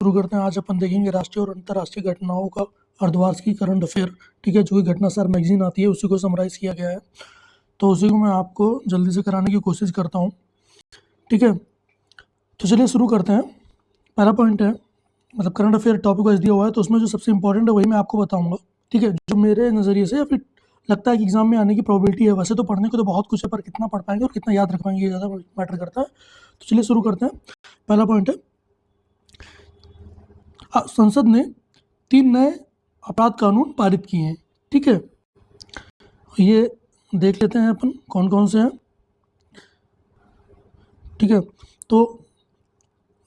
शुरू करते हैं। आज अपन देखेंगे राष्ट्रीय और अंतर्राष्ट्रीय घटनाओं का अर्धवार्षिकी करंट अफेयर। ठीक है, जो कि घटनासार मैगजीन आती है उसी को समराइज किया गया है, तो उसी को मैं आपको जल्दी से कराने की कोशिश करता हूँ। ठीक है, तो चलिए शुरू करते हैं। पहला पॉइंट है, मतलब करंट अफेयर टॉपिक वाइज दिया हुआ है, तो उसमें जो सबसे इंपॉर्टेंट है वही मैं आपको बताऊंगा। ठीक है, जो मेरे नज़रिए से या फिर लगता है कि एग्जाम में आने की प्रोबेबिलिटी है। वैसे तो पढ़ने को तो बहुत कुछ है, पर कितना पढ़ पाएंगे और कितना याद रख पाएंगे ये ज़्यादा मैटर करता है। तो चलिए शुरू करते हैं। पहला पॉइंट है, संसद ने 3 नए अपराध कानून पारित किए हैं। ठीक है, ये देख लेते हैं अपन कौन कौन से हैं। ठीक है, तो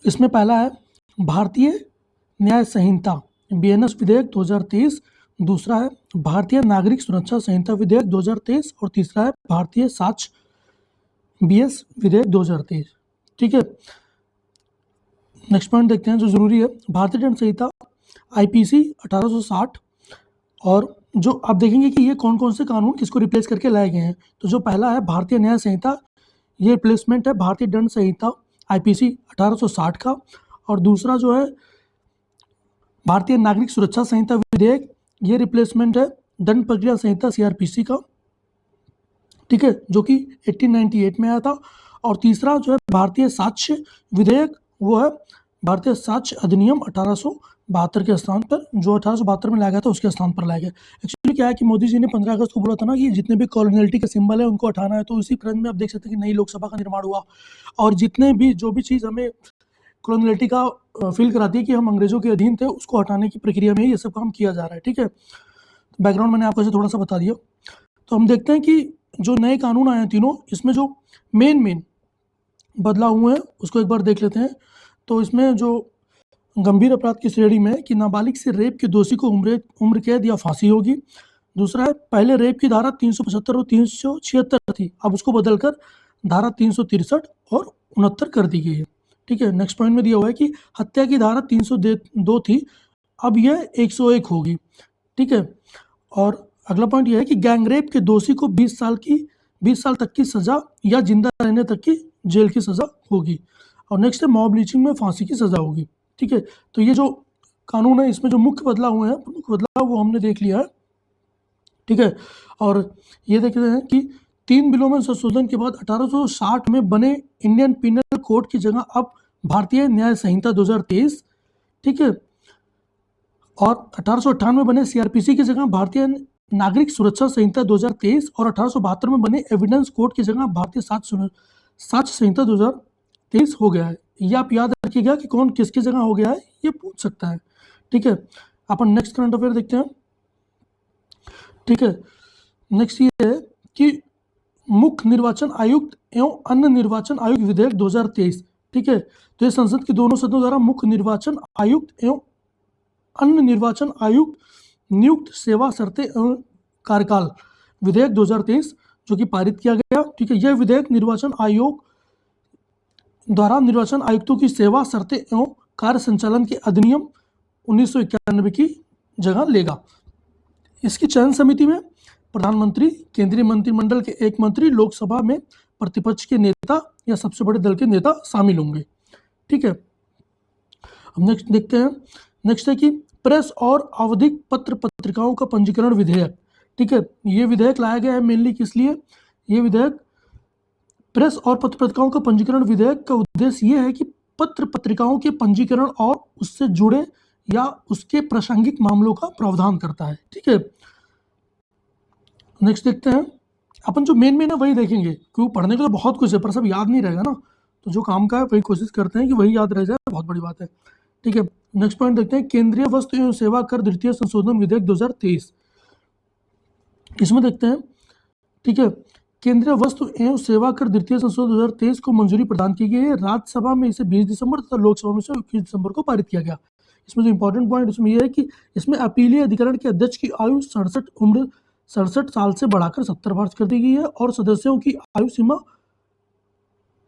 इसमें पहला है भारतीय न्याय संहिता बीएनएस विधेयक 2023, दूसरा है भारतीय नागरिक सुरक्षा संहिता विधेयक 2023 और तीसरा है भारतीय साक्ष्य बीएस विधेयक 2023। ठीक है, नेक्स्ट पॉइंट देखते हैं जो जरूरी है। भारतीय दंड संहिता आईपीसी 1860, और जो आप देखेंगे कि ये कौन कौन से कानून किसको रिप्लेस करके लाए गए हैं। तो जो पहला है भारतीय न्याय संहिता, ये रिप्लेसमेंट है भारतीय दंड संहिता आईपीसी 1860 का, और दूसरा जो है भारतीय नागरिक सुरक्षा संहिता विधेयक, ये रिप्लेसमेंट है दंड प्रक्रिया संहिता सीआरपीसी का। ठीक है, जो कि 1898 में आया था। और तीसरा जो है भारतीय साक्ष्य विधेयक, वो है भारतीय साक्ष्य अधिनियम 1872 के स्थान पर, जो 1872 में लाया गया था उसके स्थान पर लाया गया। एक्चुअली क्या है कि मोदी जी ने 15 अगस्त को बोला था ना कि जितने भी कॉलोनियलिटी के सिंबल है उनको हटाना है, तो इसी क्रम में आप देख सकते हैं कि नई लोकसभा का निर्माण हुआ, और जितने भी जो भी चीज़ हमें कॉलोनियलिटी का फील कराती है कि हम अंग्रेजों के अधीन थे, उसको हटाने की प्रक्रिया में ये सब काम किया जा रहा है। ठीक है, बैकग्राउंड मैंने आपको थोड़ा सा बता दिया। तो हम देखते हैं कि जो नए कानून आए हैं तीनों, इसमें जो मेन बदलाव हुए हैं उसको एक बार देख लेते हैं। तो इसमें जो गंभीर अपराध की श्रेणी में है कि नाबालिग से रेप के दोषी को उम्र कैद या फांसी होगी। दूसरा है, पहले रेप की धारा 375 और 376 थी, अब उसको बदलकर धारा 363 और 69 कर दी गई है। ठीक है, नेक्स्ट पॉइंट में दिया हुआ है कि हत्या की धारा 302 थी, अब यह 101 होगी। ठीक है, और अगला पॉइंट यह है कि गैंगरेप के दोषी को 20 साल तक की सजा या जिंदा रहने तक की जेल की सजा होगी। और नेक्स्ट है, मॉब लिंचिंग में फांसी की सजा होगी। ठीक है, तो ये जो कानून है इसमें जो मुख्य बदलाव हुए हैं, प्रमुख बदलाव वो हमने देख लिया है। ठीक है, और ये देखते हैं कि 3 बिलों में संशोधन के बाद 1860 में बने इंडियन पिनल कोड की जगह अब भारतीय न्याय संहिता 2023। ठीक है, और 1898 में बने सीआरपीसी की जगह भारतीय नागरिक सुरक्षा संहिता 2023, और 1872 में बने एविडेंस कोड की जगह भारतीय साक्ष्य संहिता 2023 हो गया है। ये आप याद रखिएगा कि कौन किसकी जगह हो गया है, ये पूछ सकता है। ठीक है, अपन नेक्स्ट करंट अफेयर देखते हैं। ठीक है, नेक्स्ट ये है कि मुख्य निर्वाचन आयुक्त एवं अन्य निर्वाचन आयुक्त विधेयक 2023। ठीक है, तो ये संसद के दोनों सदनों द्वारा मुख्य निर्वाचन आयुक्त एवं अन्य निर्वाचन आयुक्त नियुक्त सेवा शर्तें एवं कार्यकाल विधेयक 2023 जो कि पारित किया गया। ठीक है, यह विधेयक निर्वाचन आयोग द्वारा निर्वाचन आयुक्तों की सेवा शर्तें एवं कार्य संचालन के अधिनियम 1991 की जगह लेगा। इसकी चयन समिति में प्रधानमंत्री, केंद्रीय मंत्रिमंडल के एक मंत्री, लोकसभा में प्रतिपक्ष के नेता या सबसे बड़े दल के नेता शामिल होंगे। ठीक है, अब नेक्स्ट देखते हैं। नेक्स्ट है कि प्रेस और आवधिक पत्र पत्रिकाओं का पंजीकरण विधेयक। ठीक है, ये विधेयक लाया गया है मेनली किस लिए, ये विधेयक प्रेस और पत्र पत्रिकाओं का पंजीकरण विधेयक का उद्देश्य ये है कि पत्र पत्रिकाओं के पंजीकरण और उससे जुड़े या उसके प्रासंगिक मामलों का प्रावधान करता है। ठीक है, नेक्स्ट देखते हैं। अपन जो मेन है वही देखेंगे, क्योंकि पढ़ने के लिए बहुत कुछ है पर सब याद नहीं रहेगा ना, तो जो काम का है वही कोशिश करते हैं कि वही याद रह जाए, बहुत बड़ी बात है। ठीक है, नेक्स्ट पॉइंट देखते हैं। केंद्रीय वस्तु एवं सेवा कर द्वितीय संशोधन विधेयक 2023, इसमें देखते हैं। ठीक है, केंद्रीय वस्तु एवं सेवा कर द्वितीय संशोधन 2023 को मंजूरी प्रदान की गई है। राज्यसभा में इसे 20 दिसंबर तथा लोकसभा में इसे 21 दिसंबर को पारित किया गया। इसमें जो इंपॉर्टेंट पॉइंट इसमें यह है कि इसमें अपीलीय अधिकरण के अध्यक्ष की आयु 67 साल से बढ़ाकर 70 वर्ष कर दी गई है, और सदस्यों की आयु सीमा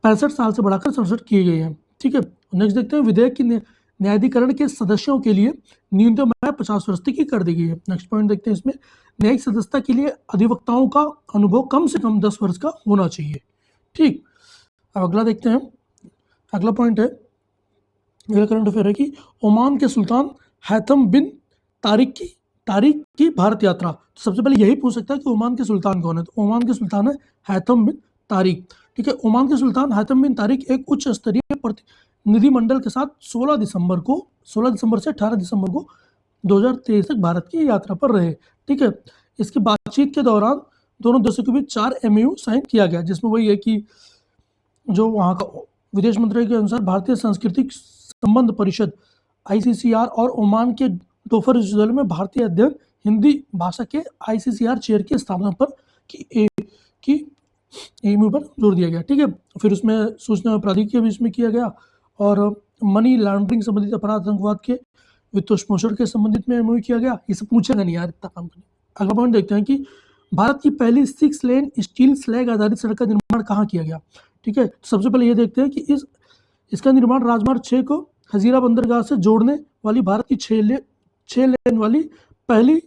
65 साल से बढ़ाकर 67 की गई है। ठीक है, नेक्स्ट देखते हैं। विधेयक की न्यायाधिकरण के सदस्यों के लिए न्यूनतम आयु 50 वर्ष तक की कर दी गई है। नेक्स्ट पॉइंट देखते हैं। इसमें न्यायिक सदस्यता के लिए अधिवक्ताओं का अनुभव कम से कम 10 वर्ष का होना चाहिए। ठीक, अब अगला देखते हैं। अगला पॉइंट है अगला करंट अफेयर है कि ओमान के सुल्तान हैथम बिन तारिक की भारत यात्रा। तो सबसे पहले यही पूछ सकता है कि ओमान के सुल्तान कौन है, तो ओमान के सुल्तान है हैथम बिन तारिक। ठीक है, ओमान के सुल्तान हैथम बिन तारिक एक उच्च स्तरीय प्रतिनिधिमंडल के साथ 16 दिसंबर से 18 दिसंबर को 2023 तक भारत की यात्रा पर रहे। ठीक है, इसकी बातचीत के दौरान दोनों देशों के बीच 4 MOU साइन किया गया, जिसमें वही है कि जो वहाँ का विदेश मंत्रालय के अनुसार भारतीय सांस्कृतिक संबंध परिषद ICCR और ओमान के डोफर विश्वविद्यालय में भारतीय अध्ययन हिंदी भाषा के ICCR चेयर की स्थापना पर की एमयू पर जोर दिया गया। ठीक है, फिर उसमें सूचना प्राधिकरण के बीच में किया गया और मनी लॉन्ड्रिंग संबंधित अपराध, आतंकवाद के वित्तपोषण के संबंधित में एमयू किया गया। इसे पूछेगा नहीं यार, इतना काम करने। अगला पॉइंट देखते हैं कि भारत की पहली 6 लेन स्टील स्लैग आधारित सड़क का निर्माण कहाँ किया गया। ठीक है, सबसे पहले ये देखते हैं कि इसका निर्माण राजमार्ग 6 को हजीरा बंदरगाह से जोड़ने वाली भारत की 6 लेन वाली पहली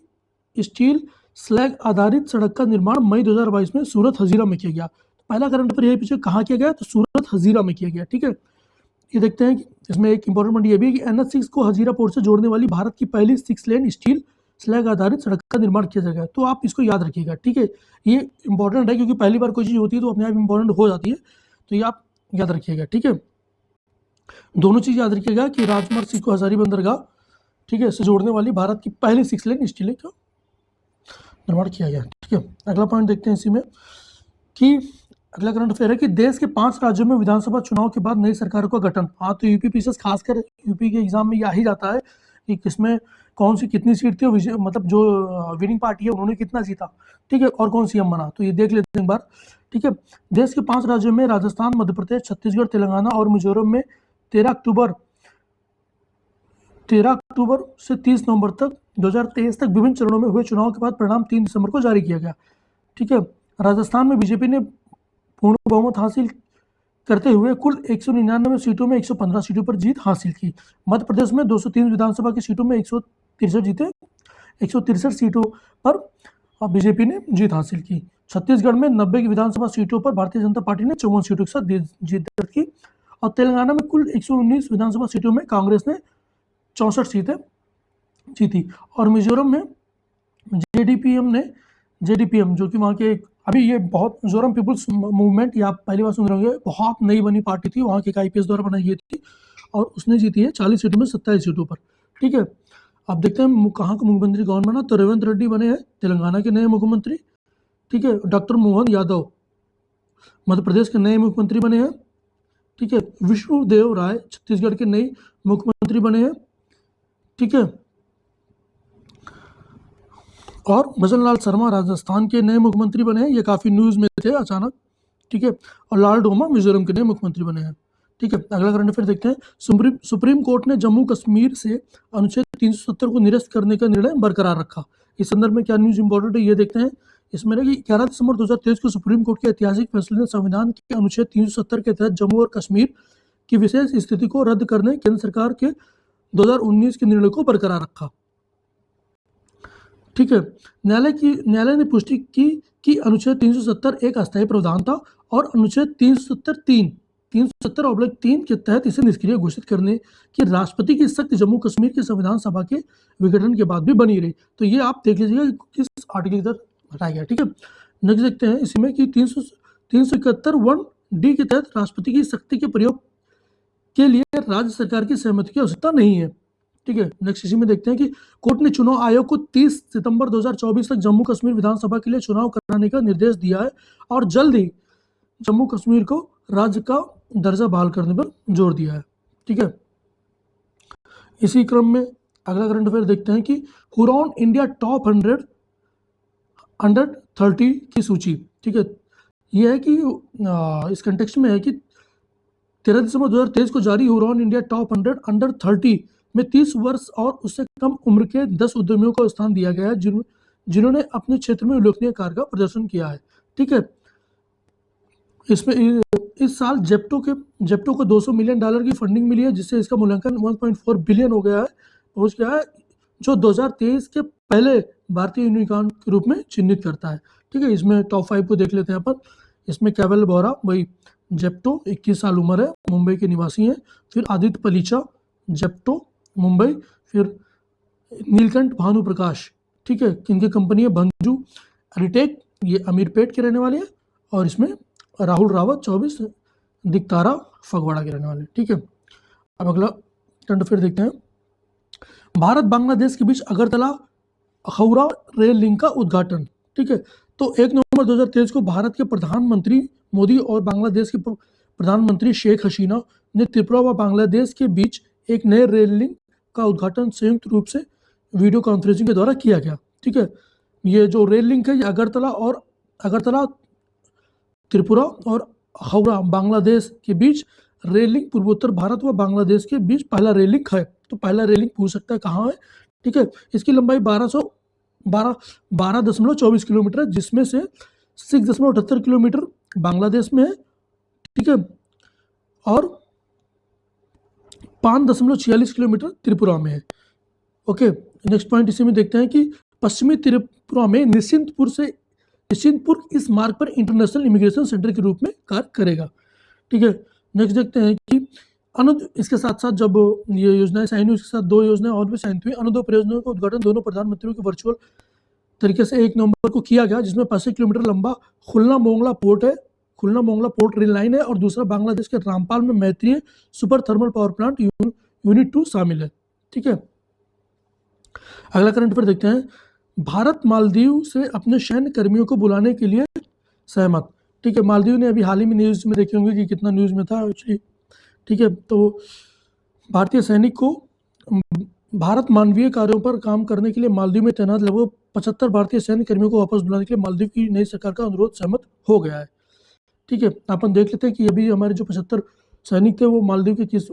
स्टील स्लैग आधारित सड़क का निर्माण मई 2022 में सूरत हजीरा में किया गया। पहला करंट पर यही पीछे कहाँ किया गया, तो सूरत हजीरा में किया गया। ठीक है, ये देखते हैं कि इसमें एक इंपॉर्टेंट पॉइंट ये भी है कि NH6 को हजीरा पोर्ट से जोड़ने वाली भारत की पहली 6 लेन स्टील स्लैग आधारित सड़क का निर्माण किया जाएगा। तो आप इसको याद रखिएगा। ठीक है, ये इंपॉर्टेंट है क्योंकि पहली बार कोई चीज़ होती है तो अपने आप इंपॉर्टेंट हो जाती है, तो ये आप याद रखिएगा। ठीक है, दोनों चीज़ याद रखिएगा कि राजमार्ग 6 को हजारी बंदरगाह, ठीक है, से जोड़ने वाली भारत की पहली 6 लेन स्टील का निर्माण किया गया। ठीक है, अगला पॉइंट देखते हैं इसी में कि अगला करंट अफेयर है कि देश के 5 राज्यों में विधानसभा चुनाव के बाद नई सरकारों का गठन। हाँ, तो यूपी पीसीएस खासकर यूपी के एग्जाम में यही जाता है कि किसमें कौन सी कितनी सीट थी, मतलब जो विनिंग पार्टी है उन्होंने कितना जीता। ठीक है, और कौन CM बना, तो ये देख लेते हैं एक बार। ठीक है, देश के 5 राज्यों में राजस्थान, मध्य प्रदेश, छत्तीसगढ़, तेलंगाना और मिजोरम में 13 अक्टूबर से 30 नवंबर तक 2023 तक विभिन्न चरणों में हुए चुनाव के बाद परिणाम 3 दिसंबर को जारी किया गया। ठीक है, राजस्थान में बीजेपी ने पूर्ण बहुमत हासिल करते हुए कुल 199 सीटों में 115 सीटों पर जीत हासिल की। मध्य प्रदेश में 203 विधानसभा की सीटों में 163 सीटों पर बीजेपी ने जीत हासिल की। छत्तीसगढ़ में 90 की विधानसभा सीटों पर भारतीय जनता पार्टी ने 54 सीटों के साथ जीत दर्ज की और तेलंगाना में कुल 119 विधानसभा सीटों में कांग्रेस ने 64 सीटें जीती और मिजोरम में JDPM जो कि वहाँ के अभी ये बहुत मिजोरम पीपुल्स मूवमेंट, ये आप पहली बार सुन रहे होंगे, बहुत नई बनी पार्टी थी, वहाँ के एक IPS द्वारा बनाई गई थी और उसने जीती है 40 सीटों में 27 सीटों पर। ठीक है, अब देखते हैं कहाँ का मुख्यमंत्री कौन बना, तो रेवंत रेड्डी बने हैं तेलंगाना के नए मुख्यमंत्री। ठीक है, डॉक्टर मोहन यादव मध्य प्रदेश के नए मुख्यमंत्री बने हैं। ठीक है, विष्णुदेव राय छत्तीसगढ़ के नए मुख्यमंत्री बने हैं। ठीक है, और भजन लाल शर्मा राजस्थान के नए मुख्यमंत्री बने हैं, ये काफ़ी न्यूज़ में थे अचानक। ठीक है, और लाल डोमा मिजोरम के नए मुख्यमंत्री बने हैं। ठीक है, अगला करंट अफेयर देखते हैं। सुप्रीम कोर्ट ने जम्मू कश्मीर से अनुच्छेद 370 को निरस्त करने का निर्णय बरकरार रखा। इस संदर्भ में क्या न्यूज़ इंपॉर्टेंट है ये देखते हैं। इसमें 11 दिसंबर 2023 को सुप्रीम कोर्ट के ऐतिहासिक फैसले ने संविधान के अनुच्छेद 370 के तहत जम्मू और कश्मीर की विशेष स्थिति को रद्द करने केंद्र सरकार के 2019 के निर्णय को बरकरार रखा। ठीक है, न्यायालय ने पुष्टि की कि अनुच्छेद 370 एक अस्थायी प्रावधान था और अनुच्छेद 370/3 के तहत इसे निष्क्रिय घोषित करने की राष्ट्रपति की शक्ति जम्मू कश्मीर की संविधान सभा के विघटन के बाद भी बनी रही। तो ये आप देख लीजिएगा किस आर्टिकल तक हटाया गया। ठीक है, नेक्स्ट देखते हैं इसमें कि 371(1)D के तहत राष्ट्रपति की शक्ति के प्रयोग के लिए राज्य सरकार की सहमति की आवश्यकता नहीं है। ठीक है, नेक्स्ट इसी में देखते हैं कि कोर्ट ने चुनाव आयोग को 30 सितंबर 2024 तक जम्मू कश्मीर विधानसभा के लिए चुनाव कराने का निर्देश दिया है और जल्द ही जम्मू कश्मीर को राज्य का दर्जा बहाल करने पर जोर दिया है। ठीक है, इसी क्रम में अगला करंट अफेयर देखते हैं कि हुरॉन इंडिया टॉप 100 अंडर 30 की सूची। ठीक है, यह है कि इस कंटेक्स्ट में है कि 13 दिसंबर 2023 को जारी हुरॉन इंडिया टॉप 100 अंडर 30 में 30 वर्ष और उससे कम उम्र के 10 उद्यमियों को स्थान दिया गया है जिन्होंने अपने क्षेत्र में उल्लेखनीय कार्य का प्रदर्शन किया है। ठीक है, इसमें इस साल जेप्टो को $200 मिलियन की फंडिंग मिली है, जिससे इसका मूल्यांकन 1.4 बिलियन हो गया है, पहुंच गया है, जो 2023 के पहले भारतीय यूनिकॉर्न के रूप में चिन्हित करता है। ठीक है, इसमें टॉप 5 को देख लेते हैं अपन। इसमें केवल बोरा, वही जेप्टो, 21 साल उम्र है, मुंबई के निवासी हैं। फिर आदित्य पलीचा, जेप्टो मुंबई, फिर नीलकंठ भानु प्रकाश, ठीक है, किनकी कंपनी है, भंजू एरिटेक, ये अमीरपेट के रहने वाले हैं, और इसमें राहुल रावत 24 दिकतारा फगवाड़ा के रहने वाले, ठीक है। अब अगला करंट अफेयर देखते हैं। भारत बांग्लादेश के बीच अगरतला अखौरा रेल लिंक का उद्घाटन, ठीक है। तो 1 नवंबर 2023 को भारत के प्रधानमंत्री मोदी और बांग्लादेश के प्रधानमंत्री शेख हसीना ने त्रिपुरा व बांग्लादेश के बीच एक नए रेल लिंक का उद्घाटन संयुक्त रूप से वीडियो कॉन्फ्रेंसिंग के द्वारा किया गया, ठीक है। ये जो रेल लिंक है ये अगरतला त्रिपुरा और हावड़ा बांग्लादेश के बीच रेल लिंक पूर्वोत्तर भारत व बांग्लादेश के बीच पहला रेल लिंक है। तो पहला रेल लिंक पूछ सकता है कहाँ है, ठीक है। इसकी लंबाई 12.24 किलोमीटर है, जिसमें से 6.78 किलोमीटर बांग्लादेश में है, ठीक है, और 5.46 किलोमीटर त्रिपुरा में है। ओके, नेक्स्ट पॉइंट इसी में देखते हैं कि पश्चिमी त्रिपुरा में निश्चिंतपुर इस मार्ग पर इंटरनेशनल इमिग्रेशन सेंटर के रूप में कार्य करेगा, ठीक है। नेक्स्ट देखते हैं कि इसके साथ साथ जब ये योजनाएं साइन हुई, उसके साथ 2 योजनाएं और भी साइन हुई। अनुदो परियोजनाओं का उद्घाटन दोनों प्रधानमंत्रियों के वर्चुअल तरीके से 1 नवंबर को किया गया, जिसमें 85 किलोमीटर लंबा Khulna Mongla port rail line है, और दूसरा बांग्लादेश के रामपाल में Maitree super thermal power plant unit 2 शामिल है, ठीक है। अगला करंट अफेयर देखते हैं। भारत मालदीव से अपने सैन्य कर्मियों को बुलाने के लिए सहमत, ठीक है। मालदीव ने अभी हाल ही में न्यूज में देखे होंगे कि कितना न्यूज में था एक्चुअली, ठीक है। तो भारतीय सैनिक को भारत मानवीय कार्यों पर काम करने के लिए मालदीव में तैनात लगभग 75 भारतीय सैन्य कर्मियों को वापस बुलाने के लिए मालदीव की नई सरकार का अनुरोध सहमत हो गया है, ठीक है। अपन देख लेते हैं कि अभी हमारे जो 75 सैनिक थे वो मालदीव के किस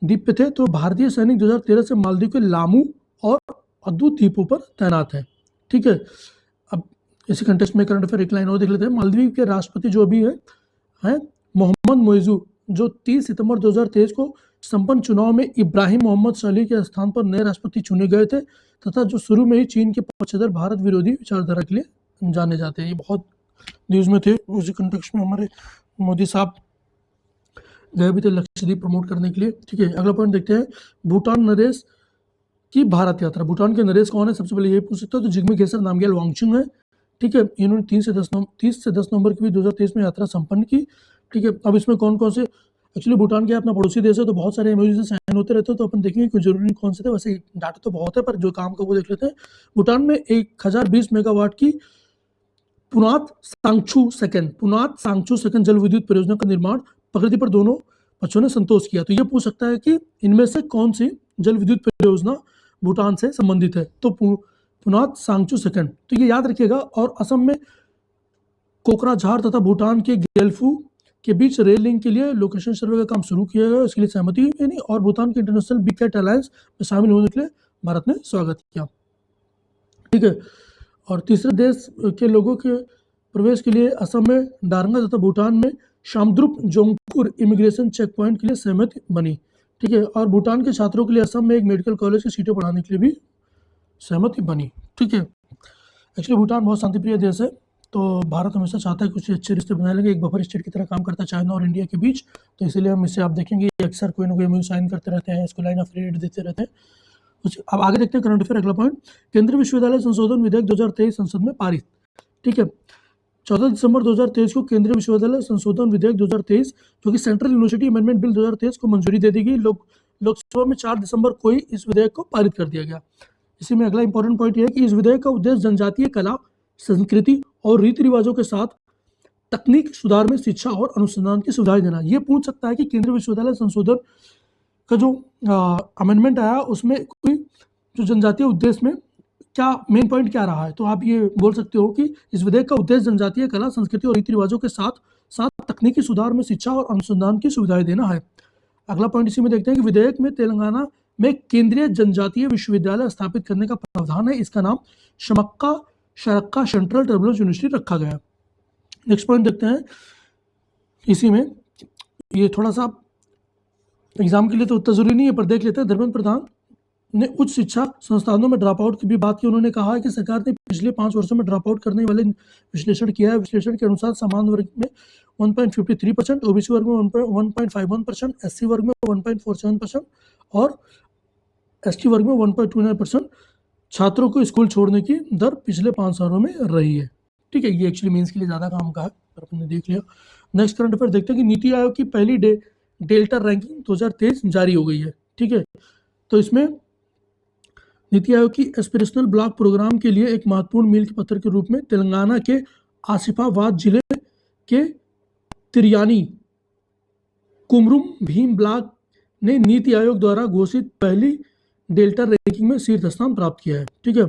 द्वीप पे थे। तो भारतीय सैनिक 2013 से मालदीव के लामू और अद्भुत द्वीपों पर तैनात है, ठीक है। अब इसी कंटेक्स्ट में करंट अफेयर एक लाइन और देख लेते हैं। मालदीव के राष्ट्रपति जो अभी है मोहम्मद मोइजू, जो 30 सितंबर 2023 को संपन्न चुनाव में इब्राहिम मोहम्मद सोलिह के स्थान पर नए राष्ट्रपति चुने गए थे, तथा जो शुरू में ही चीन के पक्षधर भारत विरोधी विचारधारा के लिए जाने जाते हैं। ये बहुत न्यूज में थे। उसी कंटेक्स्ट में हमारे मोदी साहब गए भी थे लक्षद्वीप प्रमोट करने के लिए, ठीक है। अगला पॉइंट देखते हैं। भूटान नरेश की भारत यात्रा। भूटान के नरेश कौन है, सबसे पहले ये पूछ सकते हो। तो जिग्मे खेसर नामग्याल वांगचुक है, ठीक है। इन्होंने 30 से 10 नवंबर की भी 2023 में यात्रा संपन्न की, ठीक है। अब इसमें कौन कौन से, एक्चुअली भूटान के अपना पड़ोसी देश है तो बहुत सारे एमओयू से साइन होते रहते हैं, तो अपन देखेंगे कोई जरूरी कौन से थे, वैसे डाटा तो बहुत है पर जो काम का वो देख लेते हैं। भूटान में 1020 मेगावाट की पुनात सांगचू सेकंड जल विद्युत परियोजना का निर्माण प्रकृति पर दोनों पक्षों ने संतोष किया। तो ये पूछ सकता है कि इनमें से कौन सी जल विद्युत परियोजना भूटान से संबंधित है। तो पुनात सांगचू सेकंड, तो ये याद रखिएगा। और असम में कोकराझार तथा भूटान के गेल्फू के बीच रेल लिंक के लिए लोकेशन सर्वे का काम शुरू किया गया, इसके लिए सहमति हुई नहीं। और भूटान के इंटरनेशनल बिग कैट अलायंस में शामिल होने के लिए भारत ने स्वागत किया, ठीक है। और तीसरे देश के लोगों के प्रवेश के लिए असम में डारंगा तथा भूटान में शामद्रुप जोंगपुर इमिग्रेशन चेक पॉइंट के लिए सहमति बनी, ठीक है। और भूटान के छात्रों के लिए असम में एक मेडिकल कॉलेज की सीटें बढ़ाने के लिए भी सहमति बनी, ठीक है। एक्चुअली भूटान बहुत शांतिप्रिय देश है, तो भारत हमेशा चाहता है कुछ अच्छे रिश्ते बनाए लेंगे, एक बफर स्टेट की तरह काम करता है चाइना और इंडिया के बीच। तो इसीलिए हम इससे आप देखेंगे अक्सर कोई ना कोई एमओयू साइन करते रहते हैं, इसको लाइन ऑफ क्रेडिट देते रहते हैं। अब आगे देखते हैं करंट अफेयर। अगला पॉइंट, केंद्रीय विश्वविद्यालय संशोधन विधेयक 2023 संसद में पारित, ठीक है। 14 दिसंबर 2023 को केंद्रीय विश्वविद्यालय संशोधन विधेयक 2023 जो कि सेंट्रल यूनिवर्सिटी अमेंडमेंट बिल 2023 को मंजूरी दे दी गई। लोकसभा में 4 दिसंबर को ही इस विधेयक को पारित कर दिया गया। इसी में अगला इंपॉर्टेंट पॉइंट यह है कि इस विधेयक का उद्देश्य जनजातीय कला, संस्कृति और रीति रिवाजों के साथ तकनीक सुधार में शिक्षा और अनुसंधान की सुविधाएं देना। ये पूछ सकता है कि केंद्रीय विश्वविद्यालय संशोधन का जो अमेंडमेंट आया उसमें कोई जो जनजातीय उद्देश्य में क्या मेन पॉइंट क्या रहा है। तो आप ये बोल सकते हो कि इस विधेयक का उद्देश्य जनजातीय कला, संस्कृति और रीति रिवाजों के साथ साथ तकनीकी सुधार में शिक्षा और अनुसंधान की सुविधाएं देना है। अगला पॉइंट इसी में देखते हैं कि विधेयक में तेलंगाना में केंद्रीय जनजातीय विश्वविद्यालय स्थापित करने का प्रावधान है। इसका नाम शरक्का सेंट्रल ट्राइबल यूनिवर्सिटी रखा गया। नेक्स्ट पॉइंट देखते हैं इसी में, ये थोड़ा सा एग्जाम के लिए तो उतना जरूरी नहीं है पर देख लेते हैं। धर्मेंद्र प्रधान ने उच्च शिक्षा संस्थानों में ड्रॉप आउट की भी बात की। उन्होंने कहा है कि सरकार ने पिछले 5 वर्षों में ड्रॉप आउट करने वाले विश्लेषण किया है। विश्लेषण के अनुसार सामान्य वर्ग में 1.53%, ओबीसी वर्ग में 1.51%, एससी वर्ग में 1.47% और एसटी वर्ग में 1.29% छात्रों को स्कूल छोड़ने की दर पिछले 5 सालों में रही है। ठीक है, ये एक्चुअली मेंस के लिए ज़्यादा काम का है, पर अपने देख लिया। नेक्स्ट करंट अफेयर देखते हैं कि नीति आयोग की पहली डेल्टा रैंकिंग 2023 जारी हो गई है। ठीक है, तो इसमें नीति आयोग की एस्पिरेशनल ब्लॉक प्रोग्राम के लिए एक महत्वपूर्ण मील के पत्थर के रूप में तेलंगाना के आसिफाबाद जिले के तिरयानी कुमरुम भीम ब्लॉक ने नीति आयोग द्वारा घोषित पहली डेल्टा रैंकिंग में शीर्ष स्थान प्राप्त किया है। ठीक है,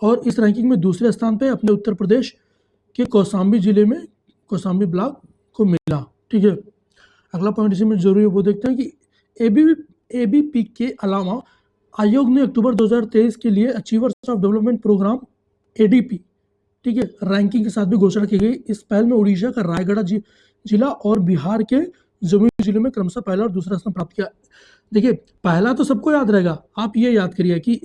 और इस रैंकिंग में दूसरे स्थान पे अपने उत्तर प्रदेश के कौशाम्बी जिले में कौशाम्बी ब्लॉक को मिला। ठीक है, अगला पॉइंट इसी में जरूरी है वो देखते हैं कि एबीपी के अलावा आयोग ने अक्टूबर 2023 के लिए achievers of development programme ADP, ठीक है, रैंकिंग के साथ भी घोषणा की गई। इस पहल में उड़ीसा का रायगढ़ जिला और बिहार के जमुई जिले में क्रमशः पहला और दूसरा स्थान प्राप्त किया। देखिए, पहला तो सबको याद रहेगा, आप ये याद करिए कि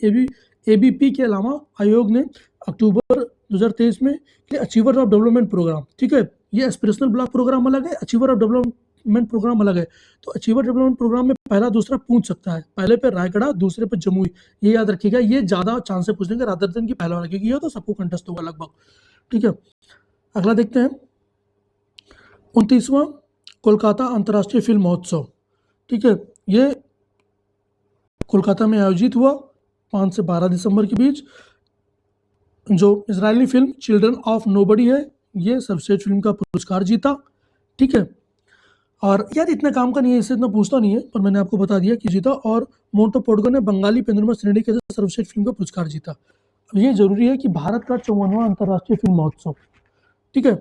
एबीपी के अलावा आयोग ने अक्टूबर 2023 में अचीवर ऑफ डेवलपमेंट प्रोग्राम, ठीक है, ये एस्पिरेशनल ब्लॉक प्रोग्राम अलग है, अचीवर ऑफ डेवलपमेंट प्रोग्राम अलग है। तो अचीवर डेवलपमेंट प्रोग्राम में पहला दूसरा पूछ सकता है, पहले पे रायगढ़, दूसरे पे जमुई, ये याद रखिएगा। ये ज़्यादा चांस है पूछने का रादर देन की पहला वाला, क्योंकि ये तो सबको कंटेस्ट होगा लगभग। ठीक है, अगला देखते हैं 29वां कोलकाता अंतर्राष्ट्रीय फिल्म महोत्सव। ठीक है, ये कोलकाता में आयोजित हुआ 5 से 12 दिसंबर के बीच। जो Israeli film children of nobody है, ये सर्वश्रेष्ठ फिल्म का पुरस्कार जीता। ठीक है, और यार इतना काम का नहीं है, इससे इतना पूछता नहीं है, पर मैंने आपको बता दिया कि जीता। और मोंटो पोर्गो ने बंगाली पेनोरमा श्रेणी के सर्वश्रेष्ठ फिल्म का पुरस्कार जीता। अब ये जरूरी है कि भारत का 54वां अंतर्राष्ट्रीय फिल्म महोत्सव, ठीक है,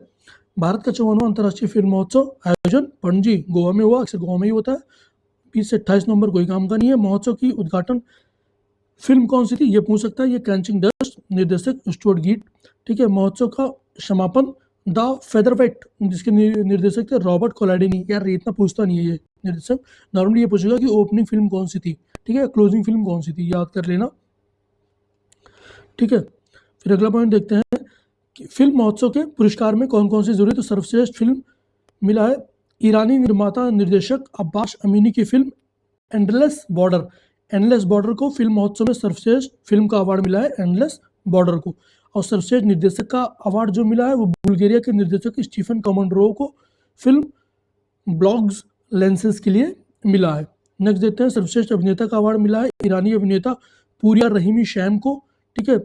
भारत का 54वां अंतर्राष्ट्रीय फिल्म महोत्सव आयोजन पणजी गोवा में हुआ। अक्सर गोवा में ही होता है। 20 से 28 नवंबर कोई काम का नहीं है। महोत्सव की उद्घाटन फिल्म कौन सी थी ये पूछ सकता है, ये कैंचिंग डस्ट, निर्देशक स्टुअर्ट गीट। ठीक है, महोत्सव का समापन द फेदरवेट, जिसके निर्देशक थे रॉबर्ट कोलाडिनी। यार इतना पूछता नहीं है ये निर्देशक, नॉर्मली ये पूछेगा कि ओपनिंग फिल्म कौन सी थी, ठीक है, क्लोजिंग फिल्म कौन सी थी, याद कर लेना। ठीक है, फिर अगला पॉइंट देखते हैं कि फिल्म महोत्सव के पुरस्कार में कौन कौन सी जरूरी। तो सर्वश्रेष्ठ फिल्म मिला है ईरानी निर्माता निर्देशक अब्बास अमीनी की फिल्म एंडलेस बॉर्डर को फिल्म महोत्सव में सर्वश्रेष्ठ फिल्म का अवार्ड मिला है, एंडलेस बॉर्डर को। और सर्वश्रेष्ठ निर्देशक का अवार्ड जो मिला है वो बुल्गारिया के निर्देशक स्टीफन कमंड्रोव को फिल्म ब्लॉग्स लेंसेज के लिए मिला है। नेक्स्ट देखते हैं, सर्वश्रेष्ठ अभिनेता का अवार्ड मिला है ईरानी अभिनेता पूरिया रहीमी शैम को, ठीक है,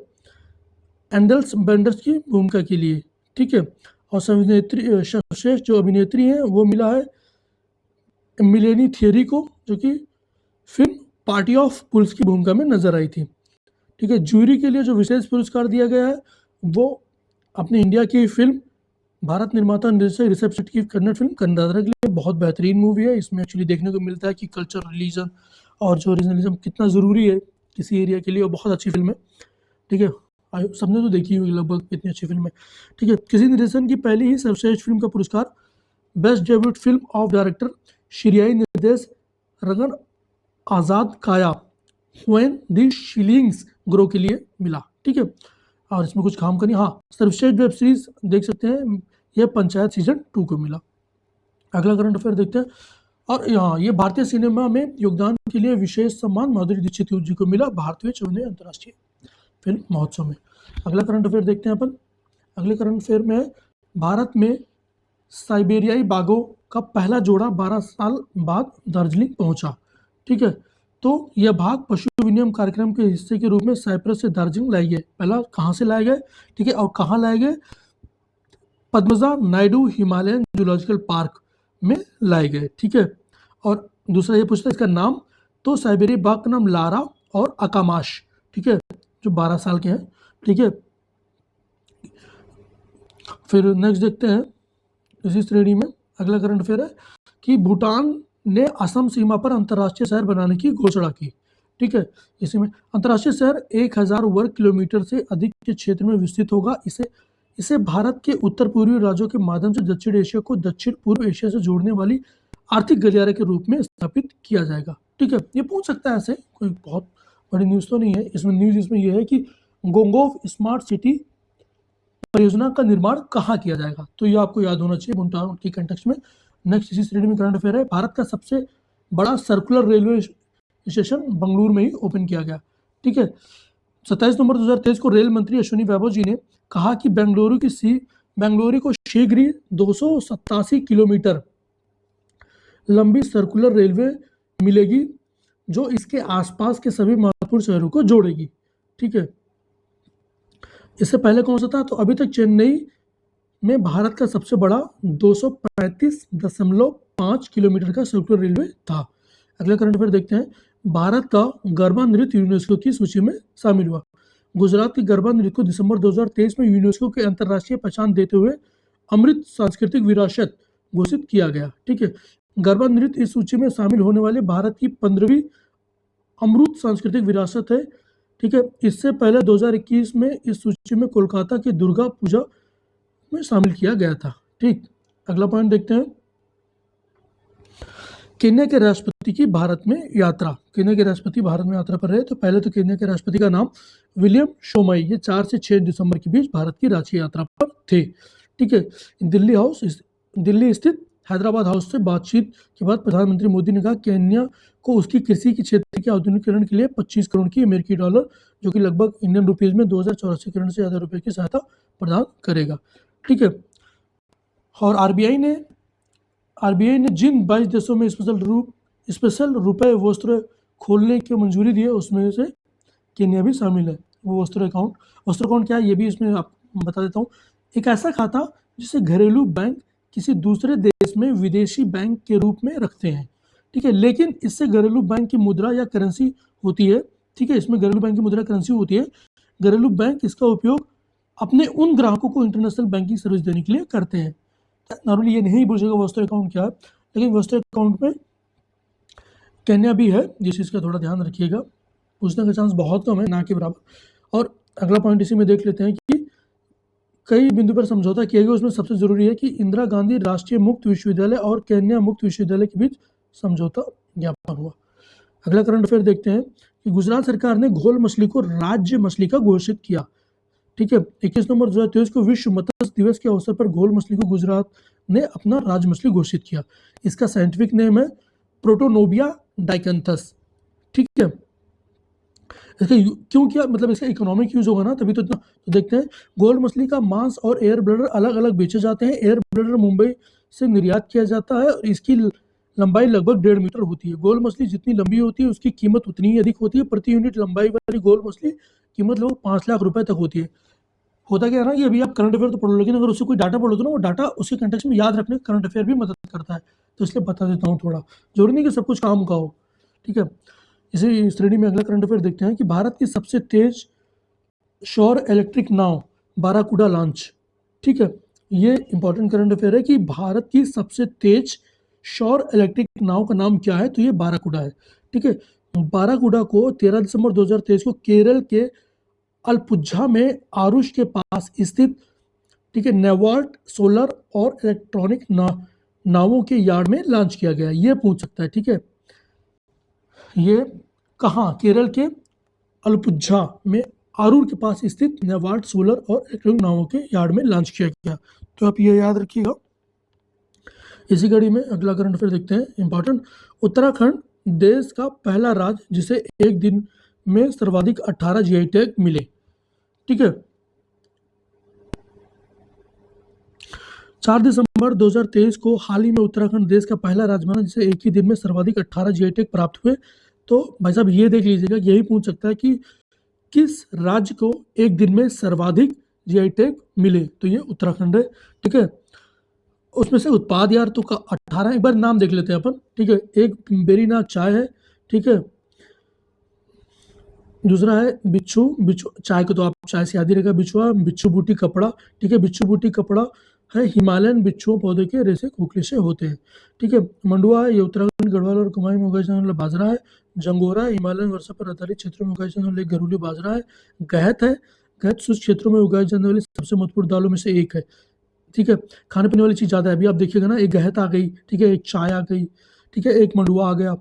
एंडल्स बेंडर्स की भूमिका के लिए। ठीक है, और सर्वश्रेष्ठ जो अभिनेत्री हैं वो मिला है मिलेनी थियरी को, जो कि फिल्म पार्टी ऑफ पुल्स की भूमिका में नजर आई थी। ठीक है, जूरी के लिए जो विशेष पुरस्कार दिया गया है वो अपनी इंडिया की फिल्म भारत निर्माता निर्देशक ऋषभ शेट्टी की कन्नड़ फिल्म कन्नड़ा के लिए। बहुत बेहतरीन मूवी है। इसमें एक्चुअली देखने को मिलता है कि कल्चर, रिलीजन और जो रीजनलिज्म कितना ज़रूरी है किसी एरिया के लिए, और बहुत अच्छी फिल्म है। ठीक है, सबने तो देखी हुई लगभग, इतनी अच्छी फिल्म है। ठीक है, किसी निर्देशन की पहली ही सर्वश्रेष्ठ फिल्म का पुरस्कार best debut film of director सीरियाई निर्देश रगन आज़ाद काया व्हेन द शिलिंग्स ग्रो के लिए मिला। ठीक है, और इसमें कुछ काम करनी। हाँ, सर्वश्रेष्ठ वेब सीरीज देख सकते हैं, यह पंचायत सीजन 2 को मिला। अगला करंट अफेयर देखते हैं, और यहाँ ये भारतीय सिनेमा में योगदान के लिए विशेष सम्मान माधुरी दीक्षित जी को मिला भारतीय 54वें अंतर्राष्ट्रीय फिल्म महोत्सव में। अगला करंट अफेयर देखते हैं अपन। अगले करंट अफेयर में भारत में साइबेरियाई बाघों का पहला जोड़ा 12 साल बाद दार्जिलिंग पहुंचा। ठीक है, तो यह बाघ पशु विनिमय कार्यक्रम के हिस्से के रूप में साइप्रस से दार्जिलिंग लाए गए। पहला कहाँ से लाए गए, ठीक है, और कहाँ लाए गए, Padmaja Naidu Himalayan zoological park में लाए गए। ठीक है, और दूसरा ये पूछता है इसका नाम, तो साइबेरियाई बाघ का नाम लारा और अकामाश, ठीक है, जो 12 साल के हैं। ठीक है, फिर नेक्स्ट देखते हैं इसी श्रेणी में। अगला करंट अफेयर है कि भूटान ने असम सीमा पर अंतर्राष्ट्रीय शहर बनाने की घोषणा की। ठीक है, इसी में अंतर्राष्ट्रीय शहर 1000 वर्ग किलोमीटर से अधिक के क्षेत्र में विस्तृत होगा। इसे भारत के उत्तर पूर्वी राज्यों के माध्यम से दक्षिण एशिया को दक्षिण पूर्व एशिया से जोड़ने वाली आर्थिक गलियारे के रूप में स्थापित किया जाएगा। ठीक है, ये पूछ सकता है, ऐसे कोई बहुत बड़ी न्यूज़ तो नहीं है इसमें। न्यूज़ इसमें यह है कि गोंगोव स्मार्ट सिटी परियोजना का निर्माण कहाँ किया जाएगा, तो ये आपको याद होना चाहिए भूटान के कंटेक्स्ट में। नेक्स्ट इसी श्रेणी में करंट अफेयर है, भारत का सबसे बड़ा सर्कुलर रेलवे स्टेशन बंगलुरु में ही ओपन किया गया। ठीक है। 27 नवंबर 2023 को रेल मंत्री अश्विनी वैभव जी ने कहा कि बेंगलुरु को शीघ्र ही 287 किलोमीटर लंबी सर्कुलर रेलवे मिलेगी जो इसके आसपास के सभी महत्वपूर्ण शहरों को जोड़ेगी। ठीक है। इससे पहले कौन सा था? तो अभी तक चेन्नई में भारत का सबसे बड़ा 235.5 किलोमीटर का सर्कुलर रेलवे था। अगला करंट अफेयर देखते हैं। भारत का गरबा नृत्य यूनेस्को की सूची में शामिल हुआ। गुजरात के गरबा नृत्य को दिसंबर 2023 में यूनेस्को के अंतर्राष्ट्रीय पहचान देते हुए अमृत सांस्कृतिक विरासत घोषित किया गया। ठीक है। गरबा नृत्य इस सूची में शामिल होने वाले भारत की 15वीं अमृत सांस्कृतिक विरासत है। ठीक है। इससे पहले 2021 में इस सूची में कोलकाता की दुर्गा पूजा में शामिल किया गया था। ठीक। अगला पॉइंट देखते हैं। केन्या के राष्ट्रपति की भारत में यात्रा। केन्या के राष्ट्रपति भारत में यात्रा पर रहे। तो पहले तो केन्या के राष्ट्रपति का नाम विलियम शोमई, ये 4 से 6 दिसंबर के बीच भारत की राष्ट्रीय यात्रा पर थे। ठीक है। दिल्ली स्थित हैदराबाद हाउस से बातचीत के बाद प्रधानमंत्री मोदी ने कहा केन्या को उसकी कृषि के क्षेत्र के आधुनिकीकरण के लिए 25 करोड़ की अमेरिकी डॉलर, जो कि लगभग इंडियन रुपीज में 2084 करोड़ से ज़्यादा रुपए की सहायता प्रदान करेगा। ठीक है। और आरबीआई ने जिन 22 देशों में स्पेशल रुपए वस्त्र खोलने की मंजूरी दी है उसमें से केन्या भी शामिल है। वो वस्त्र अकाउंट क्या है ये भी इसमें आपको बता देता हूँ। एक ऐसा खाता जिसे घरेलू बैंक किसी दूसरे देश में विदेशी बैंक के रूप में रखते हैं। ठीक है। लेकिन इससे घरेलू बैंक की मुद्रा या करेंसी होती है। ठीक है। इसमें घरेलू बैंक की मुद्रा करेंसी होती है। घरेलू बैंक इसका उपयोग अपने उन ग्राहकों को इंटरनेशनल बैंकिंग सर्विस देने के लिए करते हैं। नॉर्मली ये नहीं पूछेगा वस्त्र अकाउंट क्या है, लेकिन वस्त्र अकाउंट में केन्या भी है, जिस चीज़ का थोड़ा ध्यान रखिएगा। पूछने का चांस बहुत कम है, ना के बराबर। और अगला पॉइंट इसी में देख लेते हैं कि कई बिंदु पर समझौता किया गया। उसमें सबसे जरूरी है कि इंदिरा गांधी राष्ट्रीय मुक्त विश्वविद्यालय और केन्या मुक्त विश्वविद्यालय के बीच समझौता ज्ञापन हुआ। अगला करंट अफेयर देखते हैं कि गुजरात सरकार ने घोल मछली को राज्य मछली का घोषित किया। ठीक है। 21 नवंबर 2023 को विश्व मत्स्य दिवस के अवसर पर घोल मछली को गुजरात ने अपना राज्य मछली घोषित किया। इसका साइंटिफिक नेम है प्रोटोनोबिया डाइकैंथस। ठीक है। इसका क्यों किया, मतलब इसका इकोनॉमिक यूज होगा ना तभी तो इतना। तो देखते हैं। घोल मछली का मांस और एयर ब्लडर अलग अलग बेचे जाते हैं। एयर ब्लडर मुंबई से निर्यात किया जाता है और इसकी लंबाई लगभग 1.5 मीटर होती है। गोल मछली जितनी लंबी होती है उसकी कीमत उतनी ही अधिक होती है। प्रति यूनिट लंबाई वाली गोल मछली कीमत लगभग 5 लाख रुपए तक होती है। होता क्या है ना, ये अभी आप करंट अफेयर तो पढ़ लो, लेकिन अगर उससे कोई डाटा पढ़ो तो ना वो डाटा उसके कंटेक्स्ट में याद रखने करंट अफेयर भी मदद करता है। तो इसलिए बता देता हूँ थोड़ा, जरूरी नहीं कि सब कुछ काम का हो। ठीक है। इसी श्रेणी में अगला करंट अफेयर देखते हैं कि भारत की सबसे तेज सौर इलेक्ट्रिक नाव बाराकुडा लॉन्च। ठीक है। ये इंपॉर्टेंट करंट अफेयर है कि भारत की सबसे तेज सौर इलेक्ट्रिक नाव का नाम क्या है, तो ये बाराकुडा है। ठीक है। बाराकुडा को 13 दिसंबर 2023 को केरल के अल्पुझा में आरुष के पास स्थित, ठीक है, नेवार्ट सोलर और इलेक्ट्रॉनिक नावों के यार्ड में लॉन्च किया गया। ये पूछ सकता है। ठीक है। ये कहाँ? केरल के अल्पुझा में आरूर के पास स्थित नेवार्ट सोलर और इलेक्ट्रॉनिक नावों के यार्ड में लॉन्च किया गया। तो आप ये याद रखिएगा। इसी कड़ी में अगला करंट अफेयर देखते हैं इंपॉर्टेंट। उत्तराखंड देश का पहला राज्य जिसे एक दिन में सर्वाधिक 18 जीआई टैग मिले। ठीक है। 4 दिसंबर 2023 को हाल ही में उत्तराखंड देश का पहला राज्य बना जिसे एक ही दिन में सर्वाधिक 18 जीआई टैग प्राप्त हुए। तो भाई साहब ये देख लीजिएगा, यही पूछ सकता है कि किस राज्य को एक दिन में सर्वाधिक जीआई टैग मिले, तो ये उत्तराखंड है। ठीक है। उसमें से उत्पाद यार तो 18, एक बार नाम देख लेते हैं अपन। ठीक है। एक बेरीनाग चाय है। ठीक है। दूसरा है बिच्छू चाय को तो आप चाय से याद ही रहेगा, बिछुआ। बिच्छू बूटी कपड़ा। ठीक है। बिच्छू बूटी कपड़ा है हिमालयन बिच्छुओं पौधे के रेशे खोखले से होते हैं। ठीक है। मंडुआ है, ये उत्तराखंड गढ़वाल और कुमाऊं में उगाया जाने वाला बाजरा है। जंगोरा है, हिमालयन वर्षा पर आधारित क्षेत्रों में उगाया जाने वाला एक घरेलू बाजरा है। गहत है, गहत शुष्क क्षेत्रों में उगाई जाने वाली सबसे महत्वपूर्ण दालों में से एक है। ठीक है। खाने पीने वाली चीज़ ज़्यादा है। अभी आप देखिएगा ना, एक गहत आ गई, ठीक है, एक चाय आ गई, ठीक है, एक मंडुआ आ गया,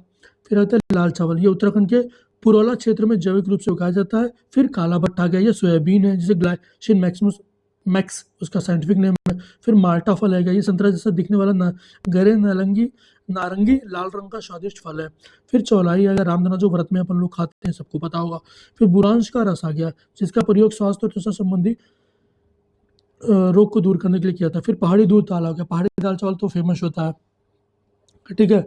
फिर आता है लाल चावल। ये उत्तराखंड के पुरौला क्षेत्र में जैविक रूप से उगाया जाता है। फिर काला भट्ट आ गया, ये सोयाबीन है जिसे ग्लाइसिन मैक्सिमस मैक्स उसका साइंटिफिक नेम है। फिर माल्टा फल है, ये संतरा जैसा दिखने वाला गहरे नारंगी लाल रंग का स्वादिष्ट फल है। फिर चौलाई है, रामदाना जो व्रत में अपन लोग खाते हैं, सबको पता होगा। फिर बुरांश का रस आ गया, जिसका प्रयोग स्वास्थ्य और त्वचा संबंधी रोग को दूर करने के लिए किया था। फिर पहाड़ी दूध दाल आ गया, पहाड़ी दाल चावल तो फेमस होता है, ठीक है।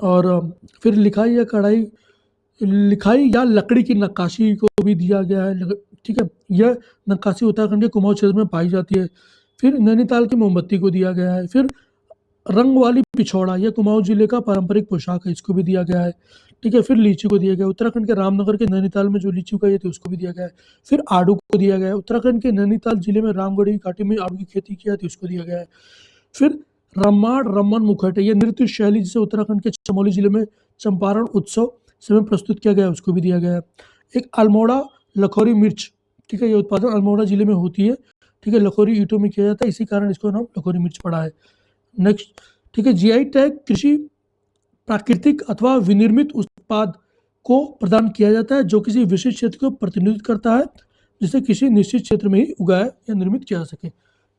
और फिर लिखाई या लकड़ी की नक्काशी को भी दिया गया है, ठीक है। यह नक्काशी उत्तराखंड के कुमाऊं क्षेत्र में पाई जाती है। फिर नैनीताल की मोमबत्ती को दिया गया है। फिर रंग वाली पिछौड़ा, यह कुमाऊं जिले का पारंपरिक पोशाक है, इसको भी दिया गया है, ठीक है। फिर लीची को दिया गया, उत्तराखंड के रामनगर के नैनीताल में जो लीची उगाई थी उसको भी दिया गया है। फिर आड़ू को दिया गया है, उत्तराखंड के नैनीताल जिले में रामगढ़ की घाटी में आड़ू की खेती की जाती है, उसको दिया गया है। फिर रम्माड़ रमन मुखट है, यह नृत्य शैली जिसे उत्तराखंड के चमोली जिले में चंपारण उत्सव समय प्रस्तुत किया गया है, उसको भी दिया गया है। एक अल्मोड़ा लखोरी मिर्च, ठीक है, ये उत्पादन अल्मोड़ा जिले में होती है, ठीक है। लखोरी ईंटों में किया जाता है, इसी कारण इसको नाम लखोरी मिर्च पड़ा है। नेक्स्ट, ठीक है, जीआई टैग कृषि प्राकृतिक अथवा विनिर्मित उत्पाद को प्रदान किया जाता है जो किसी विशिष्ट क्षेत्र को प्रतिनिधित्व करता है, जिसे किसी निश्चित क्षेत्र में ही उगाया या निर्मित किया जा सके,